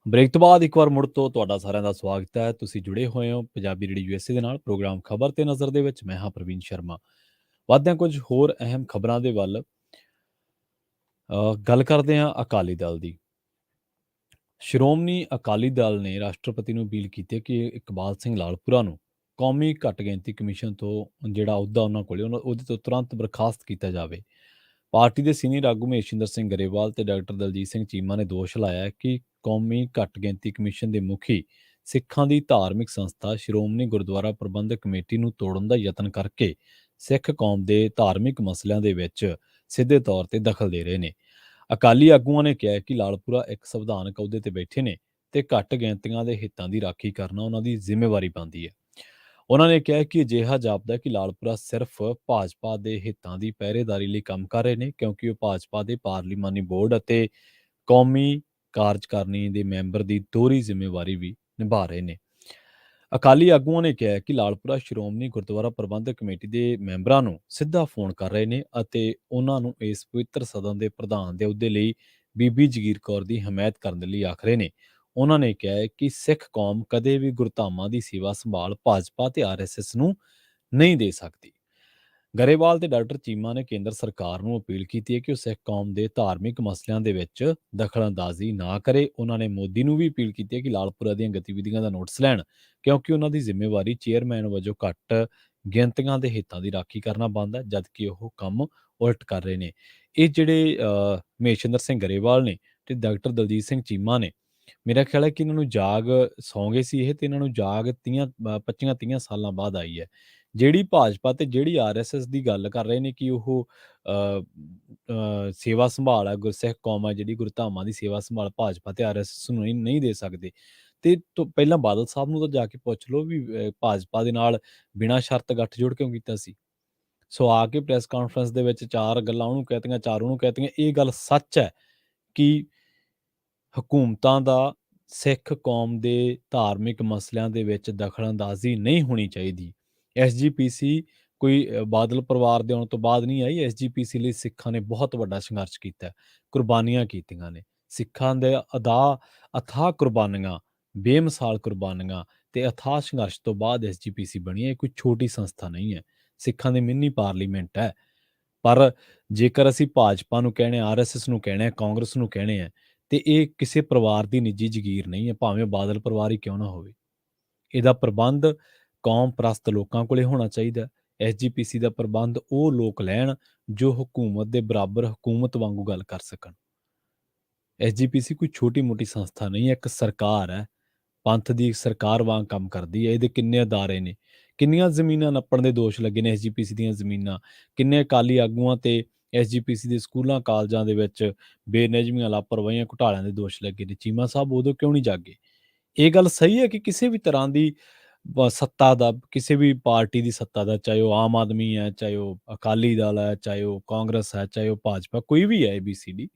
ਬ੍ਰੇਕ ਤੋਂ ਬਾਅਦ ਇੱਕ ਵਾਰ ਮੁੜ ਤੋਂ ਤੁਹਾਡਾ ਸਾਰਿਆਂ ਦਾ ਸਵਾਗਤ ਹੈ। ਤੁਸੀਂ ਜੁੜੇ ਹੋਏ ਹੋ ਪੰਜਾਬੀ ਰੇਡੀਓ ਯੂਐਸਏ ਦੇ ਨਾਲ ਪ੍ਰੋਗਰਾਮ ਖਬਰ ਤੇ ਨਜ਼ਰ ਦੇ ਵਿੱਚ। ਮੈਂ ਹਾਂ ਪ੍ਰਵੀਨ ਸ਼ਰਮਾ। ਵੱਧਦੇ ਹਾਂ ਕੁਝ ਹੋਰ ਅਹਿਮ ਖਬਰਾਂ ਦੇ ਵੱਲ। ਗੱਲ ਕਰਦੇ ਹਾਂ ਅਕਾਲੀ ਦਲ ਦੀ। ਸ਼੍ਰੋਮਣੀ ਅਕਾਲੀ ਦਲ ਨੇ ਰਾਸ਼ਟਰਪਤੀ ਨੂੰ ਅਪੀਲ ਕੀਤੀ ਹੈ ਕਿ ਇਕਬਾਲ ਸਿੰਘ ਲਾਲਪੁਰਾ ਨੂੰ ਕੌਮੀ ਘੱਟ ਗਿਣਤੀ ਕਮਿਸ਼ਨ ਤੋਂ ਜਿਹੜਾ ਅਹੁਦਾ ਉਹਨਾਂ ਕੋਲੇ ਉਹਦੇ ਤੋਂ ਤੁਰੰਤ ਬਰਖਾਸਤ ਕੀਤਾ ਜਾਵੇ। ਪਾਰਟੀ ਦੇ ਸੀਨੀਅਰ ਆਗੂ ਮਹੇਸ਼ਿੰਦਰ ਸਿੰਘ ਗਰੇਵਾਲ ਤੇ ਡਾਕਟਰ ਦਲਜੀਤ ਸਿੰਘ ਚੀਮਾ ਨੇ ਦੋਸ਼ ਲਾਇਆ ਹੈ ਕਿ ਕੌਮੀ ਘੱਟ ਗਿਣਤੀ ਕਮਿਸ਼ਨ ਦੇ ਮੁਖੀ ਸਿੱਖਾਂ ਦੀ ਧਾਰਮਿਕ ਸੰਸਥਾ ਸ਼੍ਰੋਮਣੀ ਗੁਰਦੁਆਰਾ ਪ੍ਰਬੰਧਕ ਕਮੇਟੀ ਨੂੰ ਤੋੜਨ ਦਾ ਯਤਨ ਕਰਕੇ ਸਿੱਖ ਕੌਮ ਦੇ ਧਾਰਮਿਕ ਮਸਲਿਆਂ ਦੇ ਵਿੱਚ ਸਿੱਧੇ ਤੌਰ ਤੇ ਦਖਲ ਦੇ ਰਹੇ ਨੇ। ਅਕਾਲੀ ਆਗੂਆਂ ਨੇ ਕਿਹਾ ਕਿ ਲਾਲਪੁਰਾ ਇੱਕ ਸੰਵਿਧਾਨਕ ਅਹੁਦੇ ਤੇ ਬੈਠੇ ਨੇ ਤੇ ਘੱਟ ਗਿਣਤੀਆਂ ਦੇ ਹਿੱਤਾਂ ਦੀ ਰਾਖੀ ਕਰਨਾ ਉਹਨਾਂ ਦੀ ਜ਼ਿੰਮੇਵਾਰੀ ਬਣਦੀ ਹੈ। ਉਹਨਾਂ ਨੇ ਕਿਹਾ ਕਿ ਅਜਿਹਾ ਜਾਪਦਾ ਕਿ ਲਾਲਪੁਰਾ ਸਿਰਫ ਭਾਜਪਾ ਦੇ ਹਿੱਤਾਂ ਦੀ ਪਹਿਰੇਦਾਰੀ ਲਈ ਕੰਮ ਕਰ ਰਹੇ ਨੇ, ਕਿਉਂਕਿ ਉਹ ਭਾਜਪਾ ਦੇ ਪਾਰਲੀਮਾਨੀ ਬੋਰਡ ਅਤੇ ਕੌਮੀ ਕਾਰਜਕਾਰਨੀ ਦੇ ਮੈਂਬਰ ਦੀ ਦੋਹਰੀ ਜ਼ਿੰਮੇਵਾਰੀ ਵੀ ਨਿਭਾ ਰਹੇ ਨੇ। ਅਕਾਲੀ ਆਗੂਆਂ ਨੇ ਕਿਹਾ ਕਿ ਲਾਲਪੁਰਾ ਸ਼੍ਰੋਮਣੀ ਗੁਰਦੁਆਰਾ ਪ੍ਰਬੰਧਕ ਕਮੇਟੀ ਦੇ ਮੈਂਬਰਾਂ ਨੂੰ ਸਿੱਧਾ ਫੋਨ ਕਰ ਰਹੇ ਨੇ ਅਤੇ ਉਹਨਾਂ ਨੂੰ ਇਸ ਪਵਿੱਤਰ ਸਦਨ ਦੇ ਪ੍ਰਧਾਨ ਦੇ ਅਹੁਦੇ ਲਈ ਬੀਬੀ ਜਗੀਰ ਕੌਰ ਦੀ ਹਮਾਇਤ ਕਰਨ ਦੇ ਲਈ ਆਖ ਰਹੇ ਨੇ। ਉਹਨਾਂ ਨੇ ਕਿਹਾ ਹੈ ਕਿ ਸਿੱਖ ਕੌਮ ਕਦੇ ਵੀ ਗੁਰਧਾਮਾਂ ਦੀ ਸੇਵਾ ਸੰਭਾਲ ਭਾਜਪਾ ਤੇ ਆਰਐਸਐਸ ਨੂੰ ਨਹੀਂ ਦੇ ਸਕਦੀ। ਗਰੇਵਾਲ ਤੇ ਡਾਕਟਰ ਚੀਮਾ ਨੇ ਕੇਂਦਰ ਸਰਕਾਰ ਨੂੰ ਅਪੀਲ ਕੀਤੀ ਹੈ ਕਿ ਉਹ ਸਿੱਖ ਕੌਮ ਦੇ ਧਾਰਮਿਕ ਮਸਲਿਆਂ ਦੇ ਵਿੱਚ ਦਖਲਅੰਦਾਜ਼ੀ ਨਾ ਕਰੇ। ਉਹਨਾਂ ਨੇ ਮੋਦੀ ਨੂੰ ਵੀ ਅਪੀਲ ਕੀਤੀ ਹੈ ਕਿ ਲਾਲਪੁਰਾ ਦੀਆਂ ਗਤੀਵਿਧੀਆਂ ਦਾ ਨੋਟਿਸ ਲੈਣ, ਕਿਉਂਕਿ ਉਹਨਾਂ ਦੀ ਜ਼ਿੰਮੇਵਾਰੀ ਚੇਅਰਮੈਨ ਵਜੋਂ ਘੱਟ ਗਿਣਤੀਆਂ ਦੇ ਹਿੱਤਾਂ ਦੀ ਰਾਖੀ ਕਰਨਾ ਬਣਦਾ, ਜਦਕਿ ਉਹ ਕੰਮ ਉਲਟ ਕਰ ਰਹੇ ਨੇ। ਇਹ ਜਿਹੜੇ ਮਹੇਸ਼ਿੰਦਰ ਸਿੰਘ ਗਰੇਵਾਲ ਨੇ ਤੇ ਡਾਕਟਰ ਦਲਜੀਤ ਸਿੰਘ ਚੀਮਾ ਨੇ, ਮੇਰਾ ਖਿਆਲ ਹੈ ਕਿ ਇਹਨਾਂ ਨੂੰ ਜਾਗ ਸੌਂ ਗਏ ਸੀ ਇਹ, ਤੇ ਇਹਨਾਂ ਨੂੰ ਜਾਗ 25-30 ਸਾਲਾਂ ਬਾਅਦ ਆਈ ਹੈ। ਜਿਹੜੀ ਭਾਜਪਾ ਤੇ ਜਿਹੜੀ ਆਰਐਸਐਸ ਦੀ ਗੱਲ ਕਰ ਰਹੇ ਨੇ ਕਿ ਉਹ ਸੇਵਾ ਸੰਭਾਲ ਹੈ, ਗੁਰਸਿੱਖ ਕੌਮ ਹੈ ਜਿਹੜੀ ਗੁਰਧਾਮਾਂ ਦੀ ਸੇਵਾ ਸੰਭਾਲ ਭਾਜਪਾ ਤੇ ਆਰਐਸਐਸ ਨੂੰ ਨਹੀਂ ਦੇ ਸਕਦੇ। ਤੇ ਪਹਿਲਾਂ ਬਾਦਲ ਸਾਹਿਬ ਨੂੰ ਤਾਂ ਜਾ ਕੇ ਪੁੱਛ ਲਓ ਵੀ ਭਾਜਪਾ ਦੇ ਨਾਲ ਬਿਨਾਂ ਸ਼ਰਤ ਗੱਠਜੋੜ ਕਿਉਂ ਕੀਤਾ ਸੀ। ਸੋ ਆ ਕੇ ਪ੍ਰੈਸ ਕਾਨਫਰੰਸ ਦੇ ਵਿੱਚ 4 ਗੱਲਾਂ ਉਹਨੂੰ ਕਹਿਤੀਆਂ, 4 ਉਹਨੂੰ ਕਹਿਤੀਆਂ। ਇਹ ਗੱਲ ਸੱਚ ਹੈ ਕਿ ਹਕੂਮਤਾਂ ਦਾ ਸਿੱਖ ਕੌਮ ਦੇ ਧਾਰਮਿਕ ਮਸਲਿਆਂ ਦੇ ਵਿੱਚ ਦਖਲਅੰਦਾਜ਼ੀ ਨਹੀਂ ਹੋਣੀ ਚਾਹੀਦੀ। ਐਸਜੀਪੀਸੀ ਕੋਈ ਬਾਦਲ ਪਰਿਵਾਰ ਦੇ ਆਉਣ ਤੋਂ ਬਾਅਦ ਨਹੀਂ ਆਈ। ਐਸਜੀਪੀਸੀ ਲਈ ਸਿੱਖਾਂ ਨੇ ਬਹੁਤ ਵੱਡਾ ਸੰਘਰਸ਼ ਕੀਤਾ, ਕੁਰਬਾਨੀਆਂ ਕੀਤੀਆਂ ਨੇ। ਸਿੱਖਾਂ ਦੇ ਅਥਾਹ ਕੁਰਬਾਨੀਆਂ, ਬੇਮਿਸਾਲ ਕੁਰਬਾਨੀਆਂ ਤੇ ਅਥਾਹ ਸੰਘਰਸ਼ ਤੋਂ ਬਾਅਦ ਐਸਜੀਪੀਸੀ ਬਣੀ ਹੈ। ਇਹ ਕੋਈ ਛੋਟੀ ਸੰਸਥਾ ਨਹੀਂ ਹੈ, ਸਿੱਖਾਂ ਦੀ ਮਿੰਨੀ ਪਾਰਲੀਮੈਂਟ ਹੈ। ਪਰ ਜੇਕਰ ਅਸੀਂ ਭਾਜਪਾ ਨੂੰ ਕਹਿਣੇ, ਆਰਐਸਐਸ ਨੂੰ ਕਹਿਣੇ, ਕਾਂਗਰਸ ਨੂੰ ਕਹਿਣੇ ਆ, ਤੇ ਇਹ ਕਿਸੇ ਪਰਿਵਾਰ ਦੀ ਨਿੱਜੀ ਜ਼ਗੀਰ ਨਹੀਂ ਹੈ, ਭਾਵੇਂ ਬਾਦਲ ਪਰਿਵਾਰ ਹੀ ਕਿਉਂ ਨਾ ਹੋਵੇ। ਇਹਦਾ ਪ੍ਰਬੰਧ ਕੌਮ ਪ੍ਰਸਤ ਲੋਕਾਂ ਕੋਲੇ ਹੋਣਾ ਚਾਹੀਦਾ। ਐਸਜੀਪੀਸੀ ਦਾ ਪ੍ਰਬੰਧ ਉਹ ਲੋਕ ਲੈਣ ਜੋ ਹਕੂਮਤ ਦੇ ਬਰਾਬਰ ਹਕੂਮਤ ਵਾਂਗੂ ਗੱਲ ਕਰ ਸਕਣ। ਐਸਜੀਪੀਸੀ ਕੋਈ ਛੋਟੀ ਮੋਟੀ ਸੰਸਥਾ ਨਹੀਂ ਹੈ, ਇੱਕ ਸਰਕਾਰ ਹੈ, ਪੰਥ ਦੀ ਸਰਕਾਰ ਵਾਂਗ ਕੰਮ ਕਰਦੀ ਹੈ। ਇਹਦੇ ਕਿੰਨੇ ਅਦਾਰੇ ਨੇ, ਕਿੰਨੀਆਂ ਜ਼ਮੀਨਾਂ ਨੱਪਣ ਦੇ ਦੋਸ਼ ਲੱਗੇ ਨੇ ਐਸਜੀਪੀਸੀ ਦੀਆਂ ਜ਼ਮੀਨਾਂ, ਕਿੰਨੇ ਅਕਾਲੀ ਆਗੂਆਂ ਤੇ ਐਸਜੀਪੀਸੀ ਦੇ ਸਕੂਲਾਂ ਕਾਲਜਾਂ ਦੇ ਵਿੱਚ ਬੇਨਿਯਮੀਆਂ, ਲਾਪਰਵਾਹੀਆਂ, ਘੁਟਾਲਿਆਂ ਦੇ ਦੋਸ਼ ਲੱਗੇ ਨੇ। ਚੀਮਾ ਸਾਹਿਬ ਉਦੋਂ ਕਿਉਂ ਨਹੀਂ ਜਾਗੇ? ਇਹ ਗੱਲ ਸਹੀ ਹੈ ਕਿ ਕਿਸੇ ਵੀ ਤਰ੍ਹਾਂ ਦੀ ਸੱਤਾ ਦਾ, ਕਿਸੇ ਵੀ ਪਾਰਟੀ ਦੀ ਸੱਤਾ ਦਾ, ਚਾਹੇ ਉਹ ਆਮ ਆਦਮੀ ਹੈ, ਚਾਹੇ ਉਹ ਅਕਾਲੀ ਦਲ ਹੈ, ਚਾਹੇ ਉਹ ਕਾਂਗਰਸ ਹੈ, ਚਾਹੇ ਉਹ ਭਾਜਪਾ, ਕੋਈ ਵੀ ਹੈ ABCD,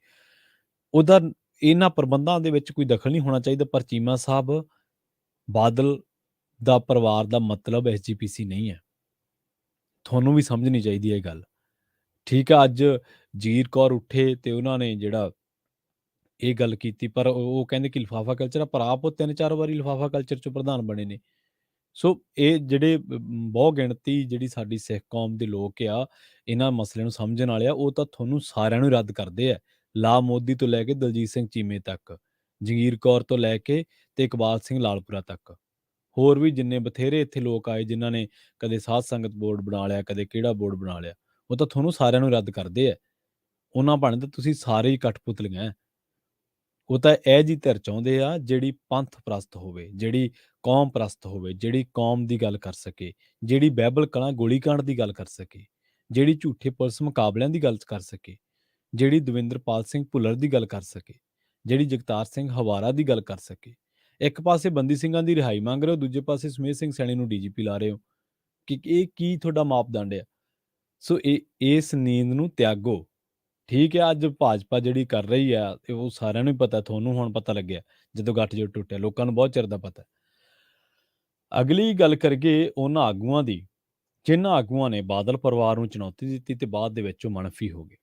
ਉਹਦਾ ਇਹਨਾਂ ਪ੍ਰਬੰਧਾਂ ਦੇ ਵਿੱਚ ਕੋਈ ਦਖਲ ਨਹੀਂ ਹੋਣਾ ਚਾਹੀਦਾ। ਪਰ ਚੀਮਾ ਸਾਹਿਬ, ਬਾਦਲ ਦਾ ਪਰਿਵਾਰ ਦਾ ਮਤਲਬ ਐਸਜੀਪੀਸੀ ਨਹੀਂ ਹੈ। ਤੁਹਾਨੂੰ ਵੀ ਸਮਝਣੀ ਚਾਹੀਦੀ ਹੈ ਇਹ ਗੱਲ। ਠੀਕ ਆ, ਅੱਜ ਜਗੀਰ ਕੌਰ ਉੱਠੇ ਤੇ ਉਹਨਾਂ ਨੇ ਜਿਹੜਾ ਇਹ ਗੱਲ ਕੀਤੀ, ਪਰ ਉਹ ਕਹਿੰਦੇ ਕਿ ਲਿਫਾਫਾ ਕਲਚਰ ਆ, ਪਰ ਆਪ ਉਹ 3-4 ਵਾਰੀ ਲਿਫਾਫਾ ਕਲਚਰ 'ਚੋਂ ਪ੍ਰਧਾਨ ਬਣੇ ਨੇ। ਸੋ ਇਹ ਜਿਹੜੇ ਬਹੁ ਗਿਣਤੀ ਜਿਹੜੀ ਸਾਡੀ ਸਿੱਖ ਕੌਮ ਦੇ ਲੋਕ ਆ, ਇਹਨਾਂ ਮਸਲਿਆਂ ਨੂੰ ਸਮਝਣ ਵਾਲੇ ਆ, ਉਹ ਤਾਂ ਤੁਹਾਨੂੰ ਸਾਰਿਆਂ ਨੂੰ ਰੱਦ ਕਰਦੇ ਆ। ਲਾ ਮੋਦੀ ਤੋਂ ਲੈ ਕੇ ਦਲਜੀਤ ਸਿੰਘ ਚੀਮੇ ਤੱਕ, ਜਗੀਰ ਕੌਰ ਤੋਂ ਲੈ ਕੇ ਤੇ ਇਕਬਾਲ ਸਿੰਘ ਲਾਲਪੁਰਾ ਤੱਕ, ਹੋਰ ਵੀ ਜਿੰਨੇ ਬਥੇਰੇ ਇੱਥੇ ਲੋਕ ਆਏ ਜਿਨ੍ਹਾਂ ਨੇ ਕਦੇ ਸਾਧ ਸੰਗਤ ਬੋਰਡ ਬਣਾ ਲਿਆ, ਕਦੇ ਕਿਹੜਾ ਬੋਰਡ ਬਣਾ ਲਿਆ, ਉਹ ਤਾਂ ਤੁਹਾਨੂੰ ਸਾਰਿਆਂ ਨੂੰ ਰੱਦ ਕਰਦੇ ਆ। ਉਹਨਾਂ ਬਣਦੇ ਤੁਸੀਂ ਸਾਰੇ ਹੀ ਕਠਪੁਤਲੀਆਂ ਹੈ। ਉਹ ਤਾਂ ਇਹ ਜਿਹੀ ਧਿਰ ਚਾਹੁੰਦੇ ਆ ਜਿਹੜੀ ਪੰਥ ਪ੍ਰਸਤ ਹੋਵੇ, ਜਿਹੜੀ ਕੌਮ ਪ੍ਰਸਤ ਹੋਵੇ, ਜਿਹੜੀ ਕੌਮ ਦੀ ਗੱਲ ਕਰ ਸਕੇ, ਜਿਹੜੀ ਬਾਈਬਲ ਕਲਾਂ ਗੋਲੀकांड ਦੀ ਗੱਲ ਕਰ ਸਕੇ, ਜਿਹੜੀ ਝੂਠੇ ਪੁਲਿਸ ਮੁਕਾਬਲਿਆਂ ਦੀ ਗੱਲ ਕਰ ਸਕੇ, ਜਿਹੜੀ ਦਵਿੰਦਰਪਾਲ ਸਿੰਘ ਭੁੱਲਰ ਦੀ ਗੱਲ ਕਰ ਸਕੇ, ਜਿਹੜੀ ਜਗਤਾਰ ਸਿੰਘ ਹਵਾਰਾ ਦੀ ਗੱਲ ਕਰ ਸਕੇ। ਇੱਕ ਪਾਸੇ ਬੰਦੀ ਸਿੰਘਾਂ ਦੀ ਰਿਹਾਈ ਮੰਗ ਰਹੇ ਹੋ, ਦੂਜੇ ਪਾਸੇ ਸੁਮੇਧ ਸਿੰਘ ਸੈਣੀ ਨੂੰ ਡੀਜੀਪੀ ਲਾ ਰਹੇ ਹੋ ਕਿ ਇਹ ਕੀ ਤੁਹਾਡਾ ਮਾਪਦੰਡ ਆ? ਸੋ ਇਸ ਨੀਂਦ ਨੂੰ ਤਿਆਗੋ। ਠੀਕ ਹੈ, ਅੱਜ ਭਾਜਪਾ ਜਿਹੜੀ ਕਰ ਰਹੀ ਆ ਤੇ ਉਹ ਸਾਰਿਆਂ ਨੂੰ ਹੀ ਪਤਾ, ਤੁਹਾਨੂੰ ਹੁਣ ਪਤਾ ਲੱਗਿਆ ਜਦੋਂ ਗੱਠਜੋੜ ਟੁੱਟਿਆ, ਲੋਕਾਂ ਨੂੰ ਬਹੁਤ ਚਿਰ ਦਾ ਪਤਾ। ਅਗਲੀ ਗੱਲ ਕਰੀਏ ਉਹਨਾਂ ਆਗੂਆਂ ਦੀ ਜਿਨ੍ਹਾਂ ਆਗੂਆਂ ਨੇ ਬਾਦਲ ਪਰਿਵਾਰ ਨੂੰ ਚੁਣੌਤੀ ਦਿੱਤੀ ਤੇ ਬਾਅਦ ਦੇ ਵਿੱਚ ਉਹ ਮਨਫੀ ਹੋ ਗਏ।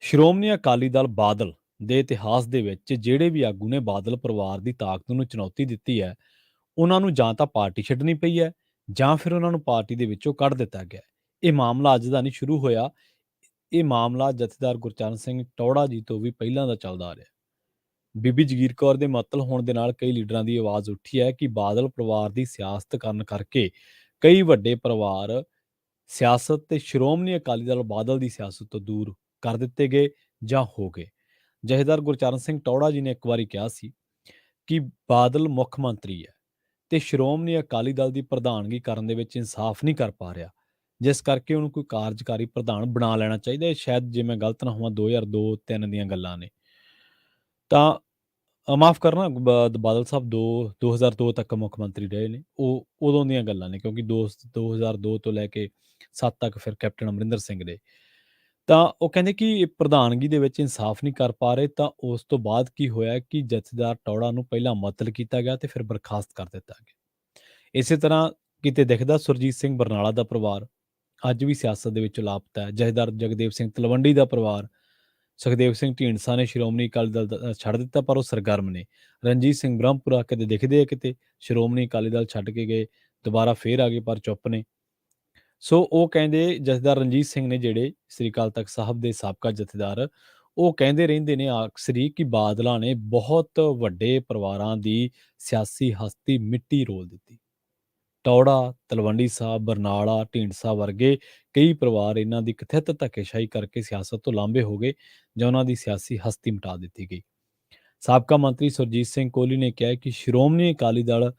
ਸ਼੍ਰੋਮਣੀ ਅਕਾਲੀ ਦਲ ਬਾਦਲ ਦੇ ਇਤਿਹਾਸ ਦੇ ਵਿੱਚ ਜਿਹੜੇ ਵੀ ਆਗੂ ਨੇ ਬਾਦਲ ਪਰਿਵਾਰ ਦੀ ਤਾਕਤ ਨੂੰ ਚੁਣੌਤੀ ਦਿੱਤੀ ਹੈ, ਉਹਨਾਂ ਨੂੰ ਜਾਂ ਤਾਂ ਪਾਰਟੀ ਛੱਡਣੀ ਪਈ ਹੈ ਜਾਂ ਫਿਰ ਉਹਨਾਂ ਨੂੰ ਪਾਰਟੀ ਦੇ ਵਿੱਚੋਂ ਕੱਢ ਦਿੱਤਾ ਗਿਆ ਹੈ। ਇਹ ਮਾਮਲਾ ਅੱਜ ਦਾ ਨਹੀਂ ਸ਼ੁਰੂ ਹੋਇਆ, ਇਹ ਮਾਮਲਾ ਜਥੇਦਾਰ ਗੁਰਚਰਨ ਸਿੰਘ ਟੌੜਾ ਜੀ ਤੋਂ ਵੀ ਪਹਿਲਾਂ ਦਾ ਚੱਲਦਾ ਆ ਰਿਹਾ। ਬੀਬੀ ਜਗੀਰ ਕੌਰ ਦੇ ਮੁਅੱਤਲ ਹੋਣ ਦੇ ਨਾਲ ਕਈ ਲੀਡਰਾਂ ਦੀ ਆਵਾਜ਼ ਉੱਠੀ ਹੈ ਕਿ ਬਾਦਲ ਪਰਿਵਾਰ ਦੀ ਸਿਆਸਤ ਕਰਨ ਕਰਕੇ ਕਈ ਵੱਡੇ ਪਰਿਵਾਰ ਸਿਆਸਤ ਤੇ ਸ਼੍ਰੋਮਣੀ ਅਕਾਲੀ ਦਲ ਬਾਦਲ ਦੀ ਸਿਆਸਤ ਤੋਂ ਦੂਰ ਕਰ ਦਿੱਤੇ ਗਏ ਜਾਂ ਹੋ ਗਏ। ਜਥੇਦਾਰ ਗੁਰਚਰਨ ਸਿੰਘ ਟੌੜਾ ਜੀ ਨੇ ਇੱਕ ਵਾਰੀ ਕਿਹਾ ਸੀ ਕਿ ਬਾਦਲ ਮੁੱਖ ਮੰਤਰੀ ਹੈ ਤੇ ਸ਼੍ਰੋਮਣੀ ਅਕਾਲੀ ਦਲ ਦੀ ਪ੍ਰਧਾਨਗੀ ਕਰਨ ਦੇ ਵਿੱਚ ਇਨਸਾਫ ਨਹੀਂ ਕਰ ਪਾ ਰਿਹਾ, ਜਿਸ ਕਰਕੇ ਉਹਨੂੰ ਕੋਈ ਕਾਰਜਕਾਰੀ ਪ੍ਰਧਾਨ ਬਣਾ ਲੈਣਾ ਚਾਹੀਦਾ ਹੈ। ਸ਼ਾਇਦ ਜੇ ਮੈਂ ਗਲਤ ਨਾ ਹੋਵਾਂ 2002-3 ਦੀਆਂ ਗੱਲਾਂ ਨੇ। ਤਾਂ ਮਾਫ ਕਰਨਾ, ਬਾਦਲ ਸਾਹਿਬ 2002 ਤੱਕ ਮੁੱਖ ਮੰਤਰੀ ਰਹੇ ਨੇ। ਉਹ ਉਦੋਂ ਦੀਆਂ ਗੱਲਾਂ ਨੇ, ਕਿਉਂਕਿ 2002 ਤੋਂ ਲੈ ਕੇ 7 ਤੱਕ ਫਿਰ ਕੈਪਟਨ ਅਮਰਿੰਦਰ ਸਿੰਘ ਰਹੇ। ਤਾਂ ਉਹ ਕਹਿੰਦੇ ਕਿ ਇਹ ਪ੍ਰਧਾਨਗੀ ਦੇ ਵਿੱਚ ਇਨਸਾਫ ਨਹੀਂ ਕਰ ਪਾ ਰਹੇ। ਤਾਂ ਉਸ ਤੋਂ ਬਾਅਦ ਕੀ ਹੋਇਆ ਕਿ ਜਥੇਦਾਰ ਟੌੜਾ ਨੂੰ ਪਹਿਲਾਂ ਮੁਅੱਤਲ ਕੀਤਾ ਗਿਆ ਤੇ ਫਿਰ ਬਰਖਾਸਤ ਕਰ ਦਿੱਤਾ ਗਿਆ। ਇਸੇ ਤਰ੍ਹਾਂ ਕਿਤੇ ਦਿਖਦਾ ਸੁਰਜੀਤ ਸਿੰਘ ਬਰਨਾਲਾ ਦਾ ਪਰਿਵਾਰ ਅੱਜ ਵੀ ਸਿਆਸਤ ਦੇ ਵਿੱਚ ਲਾਪਤਾ ਹੈ। ਜਥੇਦਾਰ ਜਗਦੇਵ ਸਿੰਘ ਤਲਵੰਡੀ ਦਾ ਪਰਿਵਾਰ, ਸੁਖਦੇਵ ਸਿੰਘ ਢੀਂਡਸਾ ਨੇ ਸ਼੍ਰੋਮਣੀ ਅਕਾਲੀ ਦਲ ਛੱਡ ਦਿੱਤਾ ਪਰ ਉਹ ਸਰਗਰਮ ਨੇ। ਰਣਜੀਤ ਸਿੰਘ ਬ੍ਰਹਮਪੁਰਾ ਕਿਤੇ ਦਿਖਦੇ ਆ, ਕਿਤੇ ਸ਼੍ਰੋਮਣੀ ਅਕਾਲੀ ਦਲ ਛੱਡ ਕੇ ਗਏ, ਦੁਬਾਰਾ ਫੇਰ ਆ ਗਏ ਪਰ ਚੁੱਪ ਨੇ। ਸੋ ਉਹ ਕਹਿੰਦੇ, ਜਥੇਦਾਰ ਰਣਜੀਤ ਸਿੰਘ ਨੇ ਜਿਹੜੇ ਸ੍ਰੀ ਅਕਾਲ ਤਖਤ ਸਾਹਿਬ ਦੇ ਸਾਬਕਾ ਜਥੇਦਾਰ, ਉਹ ਕਹਿੰਦੇ ਰਹਿੰਦੇ ਨੇ ਅਕਸਰੀ ਕਿ ਬਾਦਲਾਂ ਨੇ ਬਹੁਤ ਵੱਡੇ ਪਰਿਵਾਰਾਂ ਦੀ ਸਿਆਸੀ ਹਸਤੀ ਮਿੱਟੀ ਰੋਲ ਦਿੱਤੀ। ਟੌੜਾ, ਤਲਵੰਡੀ ਸਾਹਿਬ, ਬਰਨਾਲਾ, ਢੀਂਡਸਾ ਵਰਗੇ ਕਈ ਪਰਿਵਾਰ ਇਹਨਾਂ ਦੀ ਕਥਿਤ ਧੱਕੇਸ਼ਾਹੀ ਕਰਕੇ ਸਿਆਸਤ ਤੋਂ ਲਾਂਭੇ ਹੋ ਗਏ ਜਾਂ ਉਹਨਾਂ ਦੀ ਸਿਆਸੀ ਹਸਤੀ ਮਿਟਾ ਦਿੱਤੀ ਗਈ। ਸਾਬਕਾ ਮੰਤਰੀ ਸੁਰਜੀਤ ਸਿੰਘ ਕੋਹਲੀ ਨੇ ਕਿਹਾ ਕਿ ਸ਼੍ਰੋਮਣੀ ਅਕਾਲੀ ਦਲ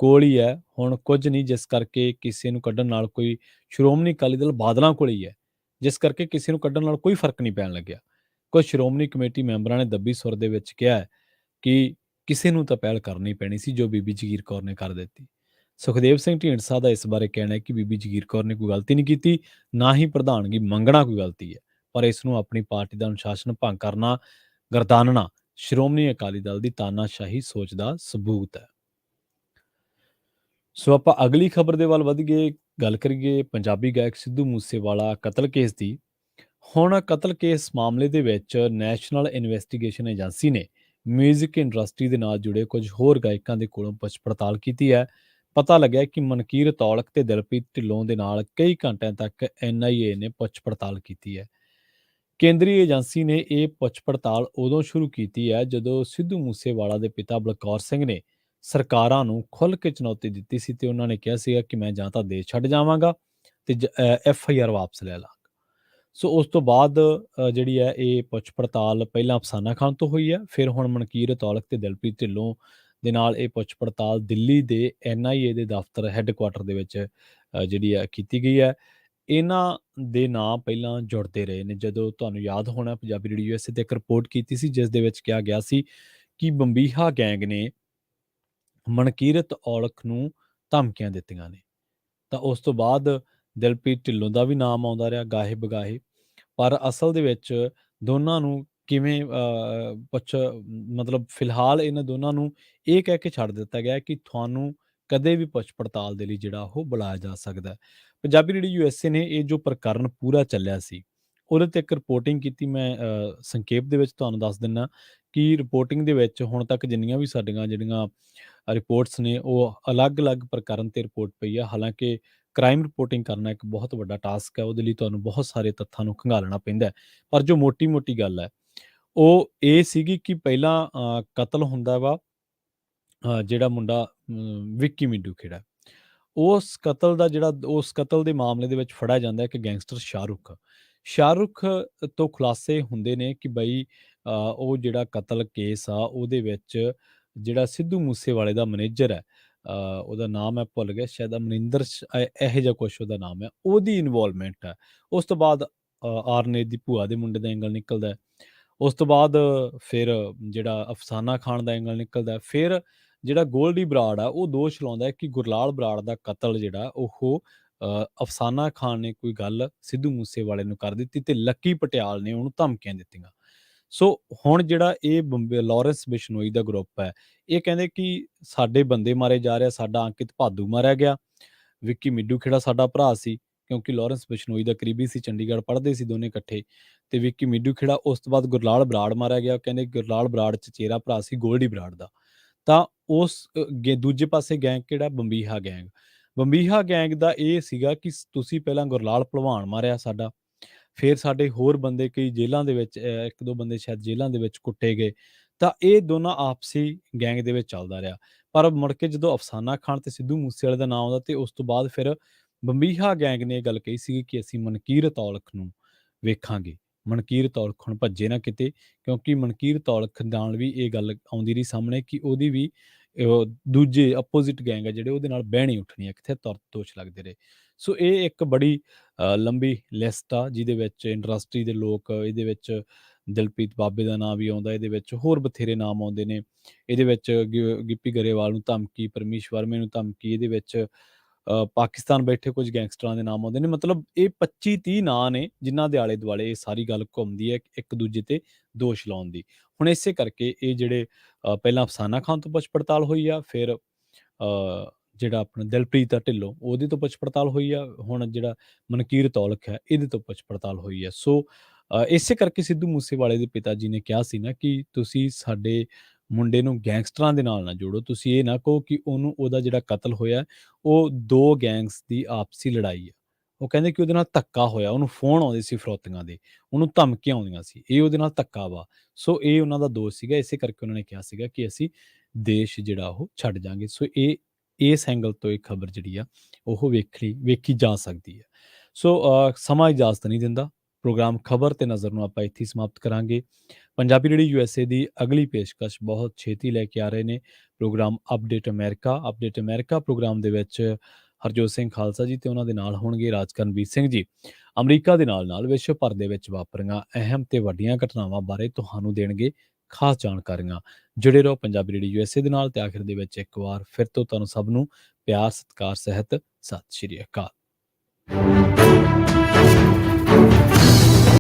ਕੋਲ ਹੀ ਹੈ, ਹੁਣ ਕੁਝ ਨਹੀਂ, ਜਿਸ ਕਰਕੇ ਕਿਸੇ ਨੂੰ ਕੱਢਣ ਨਾਲ ਕੋਈ, ਸ਼੍ਰੋਮਣੀ ਅਕਾਲੀ ਦਲ ਬਾਦਲਾਂ ਕੋਲ ਹੀ ਹੈ, ਜਿਸ ਕਰਕੇ ਕਿਸੇ ਨੂੰ ਕੱਢਣ ਨਾਲ ਕੋਈ ਫਰਕ ਨਹੀਂ ਪੈਣ ਲੱਗਿਆ। ਕੁਝ ਸ਼੍ਰੋਮਣੀ ਕਮੇਟੀ ਮੈਂਬਰਾਂ ਨੇ ਦੱਬੀ ਸੁਰ ਦੇ ਵਿੱਚ ਕਿਹਾ ਕਿ ਕਿਸੇ ਨੂੰ ਤਾਂ ਪਹਿਲ ਕਰਨੀ ਪੈਣੀ ਸੀ, ਜੋ ਬੀਬੀ ਜਗੀਰ ਕੌਰ ਨੇ ਕਰ ਦਿੱਤੀ। ਸੁਖਦੇਵ ਸਿੰਘ ਢੀਂਡਸਾ ਦਾ ਇਸ ਬਾਰੇ ਕਹਿਣਾ ਹੈ ਕਿ ਬੀਬੀ ਜਗੀਰ ਕੌਰ ਨੇ ਕੋਈ ਗਲਤੀ ਨਹੀਂ ਕੀਤੀ, ਨਾ ਹੀ ਪ੍ਰਧਾਨਗੀ ਮੰਗਣਾ ਕੋਈ ਗਲਤੀ ਹੈ, ਪਰ ਇਸ ਨੂੰ ਆਪਣੀ ਪਾਰਟੀ ਦਾ ਅਨੁਸ਼ਾਸਨ ਭੰਗ ਕਰਨਾ, ਗਰਦਾਨਣਾ ਸ਼੍ਰੋਮਣੀ ਅਕਾਲੀ ਦਲ ਦੀ ਤਾਨਾਸ਼ਾਹੀ ਸੋਚ ਦਾ ਸਬੂਤ ਹੈ। ਸੋ ਆਪਾਂ ਅਗਲੀ ਖਬਰ ਦੇ ਵੱਲ ਵਧ ਗਏ, ਗੱਲ ਕਰੀਏ ਪੰਜਾਬੀ ਗਾਇਕ ਸਿੱਧੂ ਮੂਸੇਵਾਲਾ ਕਤਲ ਕੇਸ ਦੀ। ਹੁਣ ਕਤਲ ਕੇਸ ਮਾਮਲੇ ਦੇ ਵਿੱਚ ਨੈਸ਼ਨਲ ਇਨਵੈਸਟੀਗੇਸ਼ਨ ਏਜੰਸੀ ਨੇ ਮਿਊਜ਼ਿਕ ਇੰਡਸਟਰੀ ਦੇ ਨਾਲ ਜੁੜੇ ਕੁਝ ਹੋਰ ਗਾਇਕਾਂ ਦੇ ਕੋਲੋਂ ਪੁੱਛ ਪੜਤਾਲ ਕੀਤੀ ਹੈ। ਪਤਾ ਲੱਗਿਆ ਕਿ ਮਨਕੀਰਤ ਔਲਖ ਤੇ ਦਿਲਪ੍ਰੀਤ ਢਿੱਲੋਂ ਦੇ ਨਾਲ ਕਈ ਘੰਟਿਆਂ ਤੱਕ NIA ਨੇ ਪੁੱਛ ਪੜਤਾਲ ਕੀਤੀ ਹੈ। ਕੇਂਦਰੀ ਏਜੰਸੀ ਨੇ ਇਹ ਪੁੱਛ ਪੜਤਾਲ ਉਦੋਂ ਸ਼ੁਰੂ ਕੀਤੀ ਹੈ ਜਦੋਂ ਸਿੱਧੂ ਮੂਸੇਵਾਲਾ ਦੇ ਪਿਤਾ ਬਲਕੌਰ ਸਿੰਘ ਨੇ ਸਰਕਾਰਾਂ ਨੂੰ ਖੁੱਲ੍ਹ ਕੇ ਚੁਣੌਤੀ ਦਿੱਤੀ ਸੀ ਤੇ ਉਹਨਾਂ ਨੇ ਕਿਹਾ ਸੀਗਾ ਕਿ ਮੈਂ ਜਾਂ ਤਾਂ ਦੇਸ਼ ਛੱਡ ਜਾਵਾਂਗਾ ਤੇ FIR ਵਾਪਸ ਲੈ ਲਾਂਗਾ। ਸੋ ਉਸ ਤੋਂ ਬਾਅਦ ਜਿਹੜੀ ਹੈ ਇਹ ਪੁੱਛ ਪੜਤਾਲ ਪਹਿਲਾਂ ਅਫਸਾਨਾ ਖਾਨ ਤੋਂ ਹੋਈ ਹੈ, ਫਿਰ ਹੁਣ ਮਨਕੀਰਤ ਔਲਖ ਤੇ ਦਿਲਪ੍ਰੀਤ ਢਿੱਲੋਂ ਦੇ ਨਾਲ ਇਹ ਪੁੱਛ ਪੜਤਾਲ ਦਿੱਲੀ ਦੇ NIA ਦੇ ਦਫ਼ਤਰ ਹੈੱਡਕੁਆਟਰ ਦੇ ਵਿੱਚ ਜਿਹੜੀ ਹੈ ਕੀਤੀ ਗਈ ਹੈ। ਇਹਨਾਂ ਦੇ ਨਾਂ ਪਹਿਲਾਂ ਜੁੜਦੇ ਰਹੇ ਨੇ। ਜਦੋਂ ਤੁਹਾਨੂੰ ਯਾਦ ਹੋਣਾ, ਪੰਜਾਬੀ ਰੇਡੀਓ USA ਤੇ ਇੱਕ ਰਿਪੋਰਟ ਕੀਤੀ ਸੀ ਜਿਸ ਦੇ ਵਿੱਚ ਕਿਹਾ ਗਿਆ ਸੀ ਕਿ ਬੰਬੀਹਾ ਗੈਂਗ ਨੇ ਮਨਕੀਰਤ ਔਲਖ ਨੂੰ ਧਮਕੀਆਂ ਦਿੱਤੀਆਂ ਨੇ। ਤਾਂ ਉਸ ਤੋਂ ਬਾਅਦ ਦਿਲਪ੍ਰੀਤ ਢਿੱਲੋਂ ਦਾ ਵੀ ਨਾਮ ਆਉਂਦਾ ਰਿਹਾ ਗਾਹੇ ਬਗਾਹੇ, ਪਰ ਅਸਲ ਦੇ ਵਿੱਚ ਦੋਨਾਂ ਨੂੰ ਕਿਵੇਂ ਮਤਲਬ ਫਿਲਹਾਲ ਇਹਨਾਂ ਦੋਨਾਂ ਨੂੰ ਇਹ ਕਹਿ ਕੇ ਛੱਡ ਦਿੱਤਾ ਗਿਆ ਕਿ ਤੁਹਾਨੂੰ ਕਦੇ ਵੀ ਪੁੱਛ ਪੜਤਾਲ ਦੇ ਲਈ ਜਿਹੜਾ ਉਹ ਬੁਲਾਇਆ ਜਾ ਸਕਦਾ ਹੈ। ਪੰਜਾਬੀ ਰੇਡੀਓ USA ਨੇ ਇਹ ਜੋ ਪ੍ਰਕਰਨ ਪੂਰਾ ਚੱਲਿਆ ਸੀ ਉਹਦੇ ਤੇ ਇੱਕ ਰਿਪੋਰਟਿੰਗ ਕੀਤੀ। ਮੈਂ ਸੰਖੇਪ ਦੇ ਵਿੱਚ ਤੁਹਾਨੂੰ ਦੱਸ ਦਿੰਦਾ ਕਿ ਰਿਪੋਰਟਿੰਗ ਦੇ ਵਿੱਚ ਹੁਣ ਤੱਕ ਜਿੰਨੀਆਂ ਵੀ ਸਾਡੀਆਂ ਜਿਹੜੀਆਂ ਰਿਪੋਰਟਸ ਨੇ ਉਹ ਅਲੱਗ-ਅਲੱਗ ਪ੍ਰਕਰਨ ਤੇ ਰਿਪੋਰਟ ਪਈ ਆ। ਹਾਲਾਂਕਿ ਕ੍ਰਾਈਮ ਰਿਪੋਰਟਿੰਗ ਕਰਨਾ ਇੱਕ ਬਹੁਤ ਵੱਡਾ ਟਾਸਕ ਹੈ, ਉਹਦੇ ਲਈ ਤੁਹਾਨੂੰ ਬਹੁਤ ਸਾਰੇ ਤੱਥਾਂ ਨੂੰ ਖੰਗਾਲਣਾ ਪੈਂਦਾ ਹੈ। ਪਰ ਜੋ ਮੋਟੀ-ਮੋਟੀ ਗੱਲ ਹੈ ਉਹ ਇਹ ਸੀਗੀ ਕਿ ਪਹਿਲਾਂ ਕਤਲ ਹੁੰਦਾ ਵਾ ਜਿਹੜਾ ਮੁੰਡਾ ਵਿੱਕੀ ਮਿੰਡੂ ਖੇੜਾ, ਉਸ ਕਤਲ ਦੇ ਮਾਮਲੇ ਦੇ ਵਿੱਚ ਫੜਿਆ ਜਾਂਦਾ ਹੈ ਕਿ ਗੈਂਗਸਟਰ ਸ਼ਾਹਰੁਖ ਤੋਂ ਖੁਲਾਸੇ ਹੁੰਦੇ ਨੇ ਕਿ ਬਈ ਉਹ ਜਿਹੜਾ ਕਤਲ ਕੇਸ ਆ ਉਹਦੇ ਵਿੱਚ ਜਿਹੜਾ ਸਿੱਧੂ ਮੂਸੇਵਾਲੇ ਦਾ ਮੈਨੇਜਰ ਹੈ, ਉਹਦਾ ਨਾਮ ਹੈ ਭੁੱਲ ਗਿਆ, ਸ਼ਾਇਦ ਅਮਰਿੰਦਰ ਇਹੋ ਜਿਹਾ ਕੁਛ ਉਹਦਾ ਨਾਮ ਹੈ, ਉਹਦੀ ਇਨਵੋਲਵਮੈਂਟ ਹੈ। ਉਸ ਤੋਂ ਬਾਅਦ ਆਰਨੇ ਦੀ ਭੂਆ ਦੇ ਮੁੰਡੇ ਦਾ ਐਂਗਲ ਨਿਕਲਦਾ ਹੈ। ਉਸ ਤੋਂ ਬਾਅਦ ਫਿਰ ਜਿਹੜਾ ਅਫਸਾਨਾ ਖਾਨ ਦਾ ਐਂਗਲ ਨਿਕਲਦਾ ਹੈ। ਫਿਰ ਜਿਹੜਾ ਗੋਲਡੀ ਬਰਾੜ ਆ ਉਹ ਦੋਸ਼ ਲਾਉਂਦਾ ਹੈ ਕਿ ਗੁਰਲਾਲ ਬਰਾੜ ਦਾ ਕਤਲ ਜਿਹੜਾ ਉਹ ਅਫਸਾਨਾ ਖਾਨ ਨੇ ਕੋਈ ਗੱਲ ਸਿੱਧੂ ਮੂਸੇਵਾਲੇ ਨੂੰ ਕਰ ਦਿੱਤੀ ਤੇ ਲੱਕੀ ਪਟਿਆਲ ਨੇ ਉਹਨੂੰ ਧਮਕੀਆਂ ਦਿੱਤੀਆਂ। ਸੋ ਹੁਣ ਜਿਹੜਾ ਇਹ ਲਾਰੈਂਸ ਬਿਸ਼ਨੋਈ ਦਾ ਗਰੁੱਪ ਹੈ, ਇਹ ਕਹਿੰਦੇ ਕਿ ਸਾਡੇ ਬੰਦੇ ਮਾਰੇ ਜਾ ਰਹੇ, ਸਾਡਾ ਅੰਕਿਤ ਭਾਦੂ ਮਾਰਿਆ ਗਿਆ, ਵਿੱਕੀ ਮਿੱਡੂ ਖੇੜਾ ਸਾਡਾ ਭਰਾ ਸੀ, ਕਿਉਂਕਿ ਲਾਰੈਂਸ ਬਿਸ਼ਨੋਈ ਦਾ ਕਰੀਬੀ ਸੀ, ਚੰਡੀਗੜ੍ਹ ਪੜ੍ਹਦੇ ਸੀ ਦੋਨੇ ਇਕੱਠੇ। ਤੇ ਵਿੱਕੀ ਮਿੱਡੂ ਖੇੜਾ, ਉਸ ਤੋਂ ਬਾਅਦ ਗੁਰਲਾਲ ਬਰਾੜ ਮਾਰਿਆ ਗਿਆ। ਕਹਿੰਦੇ ਗੁਰਲਾਲ ਬਰਾੜ ਚਚੇਰਾ ਭਰਾ ਸੀ ਗੋਲਡੀ ਬਰਾੜ ਦਾ। ਤਾਂ ਉਸ ਦੂਜੇ ਪਾਸੇ ਗੈਂਗ ਕਿਹੜਾ, ਬੰਬੀਹਾ ਗੈਂਗ। ਬੰਬੀਹਾ ਗੈਂਗ ਦਾ ਇਹ ਸੀਗਾ ਕਿ ਤੁਸੀਂ ਪਹਿਲਾਂ ਗੁਰਲਾਲ ਭਲਵਾਨ ਮਾਰਿਆ ਸਾਡਾ, ਫਿਰ ਸਾਡੇ ਹੋਰ ਬੰਦੇ ਕਈ ਜੇਲ੍ਹਾਂ ਦੇ ਵਿੱਚ, 1-2 ਬੰਦੇ ਸ਼ਾਇਦ ਜੇਲ੍ਹਾਂ ਦੇ ਵਿੱਚ ਕੁੱਟੇ ਗਏ। ਤਾਂ ਇਹ ਦੋਨਾਂ ਆਪਸੀ ਗੈਂਗ ਦੇ ਵਿੱਚ ਚੱਲਦਾ ਰਿਹਾ। ਪਰ ਮੁੜ ਕੇ ਜਦੋਂ ਅਫਸਾਨਾ ਖਾਨ ਤੇ ਸਿੱਧੂ ਮੂਸੇਵਾਲੇ ਦਾ ਨਾਂ ਆਉਂਦਾ, ਤੇ ਉਸ ਤੋਂ ਬਾਅਦ ਫਿਰ ਬੰਬੀਹਾ ਗੈਂਗ ਨੇ ਇਹ ਗੱਲ ਕਹੀ ਸੀਗੀ ਕਿ ਅਸੀਂ ਮਨਕੀਰਤ ਔਲਖ ਨੂੰ ਵੇਖਾਂਗੇ। ਮਨਕੀਰਤ ਔਲਖ ਹੁਣ ਭੱਜੇ ਨਾ ਕਿਤੇ, ਕਿਉਂਕਿ ਮਨਕੀਰਤ ਔਲਖ ਨਾਲ ਵੀ ਇਹ ਗੱਲ ਆਉਂਦੀ ਰਹੀ ਸਾਹਮਣੇ ਕਿ ਉਹਦੀ ਵੀ ਦੂਜੇ ਅਪੋਜ਼ਿਟ ਗੈਂਗ ਆ ਜਿਹੜੇ, ਉਹਦੇ ਨਾਲ ਬਹਿਣੀ ਉੱਠਣੀ ਆ, ਕਿੱਥੇ ਤੁਰਤ ਦੋਸ਼ ਲੱਗਦੇ ਰਹੇ। ਸੋ ਇਹ ਇੱਕ ਬੜੀ ਲੰਬੀ ਲਿਸਟ ਆ, ਜਿਹਦੇ ਵਿੱਚ ਇੰਡਸਟਰੀ ਦੇ ਲੋਕ, ਇਹਦੇ ਵਿੱਚ ਦਿਲਪ੍ਰੀਤ ਬਾਬੇ ਦਾ ਨਾਂ ਵੀ ਆਉਂਦਾ, ਇਹਦੇ ਵਿੱਚ ਹੋਰ ਬਥੇਰੇ ਨਾਮ ਆਉਂਦੇ ਨੇ। ਇਹਦੇ ਵਿੱਚ ਗਿੱਪੀ ਗਰੇਵਾਲ ਨੂੰ ਧਮਕੀ, ਪਰਮੀਸ਼ ਵਰਮੇ ਨੂੰ ਧਮਕੀ, ਇਹਦੇ ਵਿੱਚ ਪਾਕਿਸਤਾਨ ਬੈਠੇ ਕੁਝ ਗੈਂਗਸਟਰਾਂ ਦੇ ਨਾਮ ਆਉਂਦੇ ਨੇ। ਮਤਲਬ ਇਹ 25-30 ਨਾਂ ਨੇ ਜਿਨ੍ਹਾਂ ਦੇ ਆਲੇ ਦੁਆਲੇ ਇਹ ਸਾਰੀ ਗੱਲ ਘੁੰਮਦੀ ਹੈ, ਇੱਕ ਦੂਜੇ ਤੇ ਦੋਸ਼ ਲਾਉਣ ਦੀ। ਹੁਣ ਇਸੇ ਕਰਕੇ ਇਹ ਜਿਹੜੇ ਪਹਿਲਾਂ ਅਫਸਾਨਾ ਖਾਨ ਤੋਂ ਪੁੱਛ ਪੜਤਾਲ ਹੋਈ ਆ, ਫਿਰ ਜਿਹੜਾ ਆਪਣਾ ਦਿਲਪ੍ਰੀਤ ਆ ਢਿੱਲੋਂ, ਉਹਦੇ ਤੋਂ ਪੁੱਛ ਪੜਤਾਲ ਹੋਈ ਆ, ਹੁਣ ਜਿਹੜਾ ਮਨਕੀਰਤ ਔਲਖ ਹੈ ਇਹਦੇ ਤੋਂ ਪੁੱਛ ਪੜਤਾਲ ਹੋਈ ਆ। ਸੋ ਇਸੇ ਕਰਕੇ ਸਿੱਧੂ ਮੂਸੇਵਾਲੇ ਦੇ ਪਿਤਾ ਜੀ ਨੇ ਕਿਹਾ ਸੀ ਨਾ ਕਿ ਤੁਸੀਂ ਸਾਡੇ ਮੁੰਡੇ ਨੂੰ ਗੈਂਗਸਟਰਾਂ ਦੇ ਨਾਲ ਨਾ ਜੋੜੋ। ਤੁਸੀਂ ਇਹ ਨਾ ਕਹੋ ਕਿ ਉਹਦਾ ਜਿਹੜਾ ਕਤਲ ਹੋਇਆ ਉਹ 2 ਗੈਂਗਸ ਦੀ ਆਪਸੀ ਲੜਾਈ ਆ। ਉਹ ਕਹਿੰਦੇ ਕਿ ਉਹਦੇ ਨਾਲ ਧੱਕਾ ਹੋਇਆ, ਉਹਨੂੰ ਫੋਨ ਆਉਂਦੇ ਸੀ ਫਰੋਤੀਆਂ ਦੇ, ਉਹਨੂੰ ਧਮਕੀਆਂ ਆਉਂਦੀਆਂ ਸੀ, ਇਹ ਉਹਦੇ ਨਾਲ ਧੱਕਾ ਵਾ। ਸੋ ਇਹ ਉਹਨਾਂ ਦਾ ਦੋਸ਼ ਸੀਗਾ, ਇਸੇ ਕਰਕੇ ਉਹਨਾਂ ਨੇ ਕਿਹਾ ਸੀਗਾ ਕਿ ਅਸੀਂ ਦੇਸ਼ ਜਿਹੜਾ ਉਹ ਛੱਡ ਜਾਵਾਂਗੇ। ਸੋ ਇਸ ਐਂਗਲ ਤੋਂ ਇਹ ਖਬਰ ਜਿਹੜੀ ਆ ਉਹ ਵੇਖੀ ਜਾ ਸਕਦੀ ਹੈ। ਸੋ ਸਮਾਂ ਇਜਾਜ਼ਤ ਨਹੀਂ ਦਿੰਦਾ। ਪ੍ਰੋਗਰਾਮ ਖਬਰ ਤੇ ਨਜ਼ਰ ਨੂੰ ਆਪਾਂ ਇੱਥੇ ਹੀ ਸਮਾਪਤ ਕਰਾਂਗੇ। ਪੰਜਾਬੀ ਰੇਡੀਓ USA ਦੀ ਅਗਲੀ ਪੇਸ਼ਕਸ਼ ਬਹੁਤ ਛੇਤੀ ਲੈ ਕੇ ਆ ਰਹੇ ਨੇ ਪ੍ਰੋਗਰਾਮ ਅਪਡੇਟ ਅਮਰੀਕਾ ਪ੍ਰੋਗਰਾਮ ਦੇ ਵਿੱਚ ਹਰਜੋਤ ਸਿੰਘ ਖਾਲਸਾ ਜੀ ਤੇ ਉਹਨਾਂ ਦੇ ਨਾਲ ਹੋਣਗੇ ਰਾਜਕਰਨਵੀਰ ਸਿੰਘ ਜੀ। ਅਮਰੀਕਾ ਦੇ ਨਾਲ ਵਿਸ਼ਵ ਭਰ ਦੇ ਵਿੱਚ ਵਾਪਰੀਆਂ ਅਹਿਮ ਤੇ ਵੱਡੀਆਂ ਘਟਨਾਵਾਂ ਬਾਰੇ ਤੁਹਾਨੂੰ ਦੇਣਗੇ ਖਾਸ ਜਾਣਕਾਰੀਆਂ। ਜੁੜੇ ਰਹੋ ਪੰਜਾਬੀ ਰੇਡੀਓ USA ਦੇ ਨਾਲ। ਤੇ ਆਖਿਰ ਦੇ ਵਿੱਚ ਇੱਕ ਵਾਰ ਫਿਰ ਤੋਂ ਤੁਹਾਨੂੰ ਸਭ ਨੂੰ ਪਿਆਰ ਸਤਿਕਾਰ ਸਹਿਤ ਸਤਿ ਸ਼੍ਰੀ ਅਕਾਲ।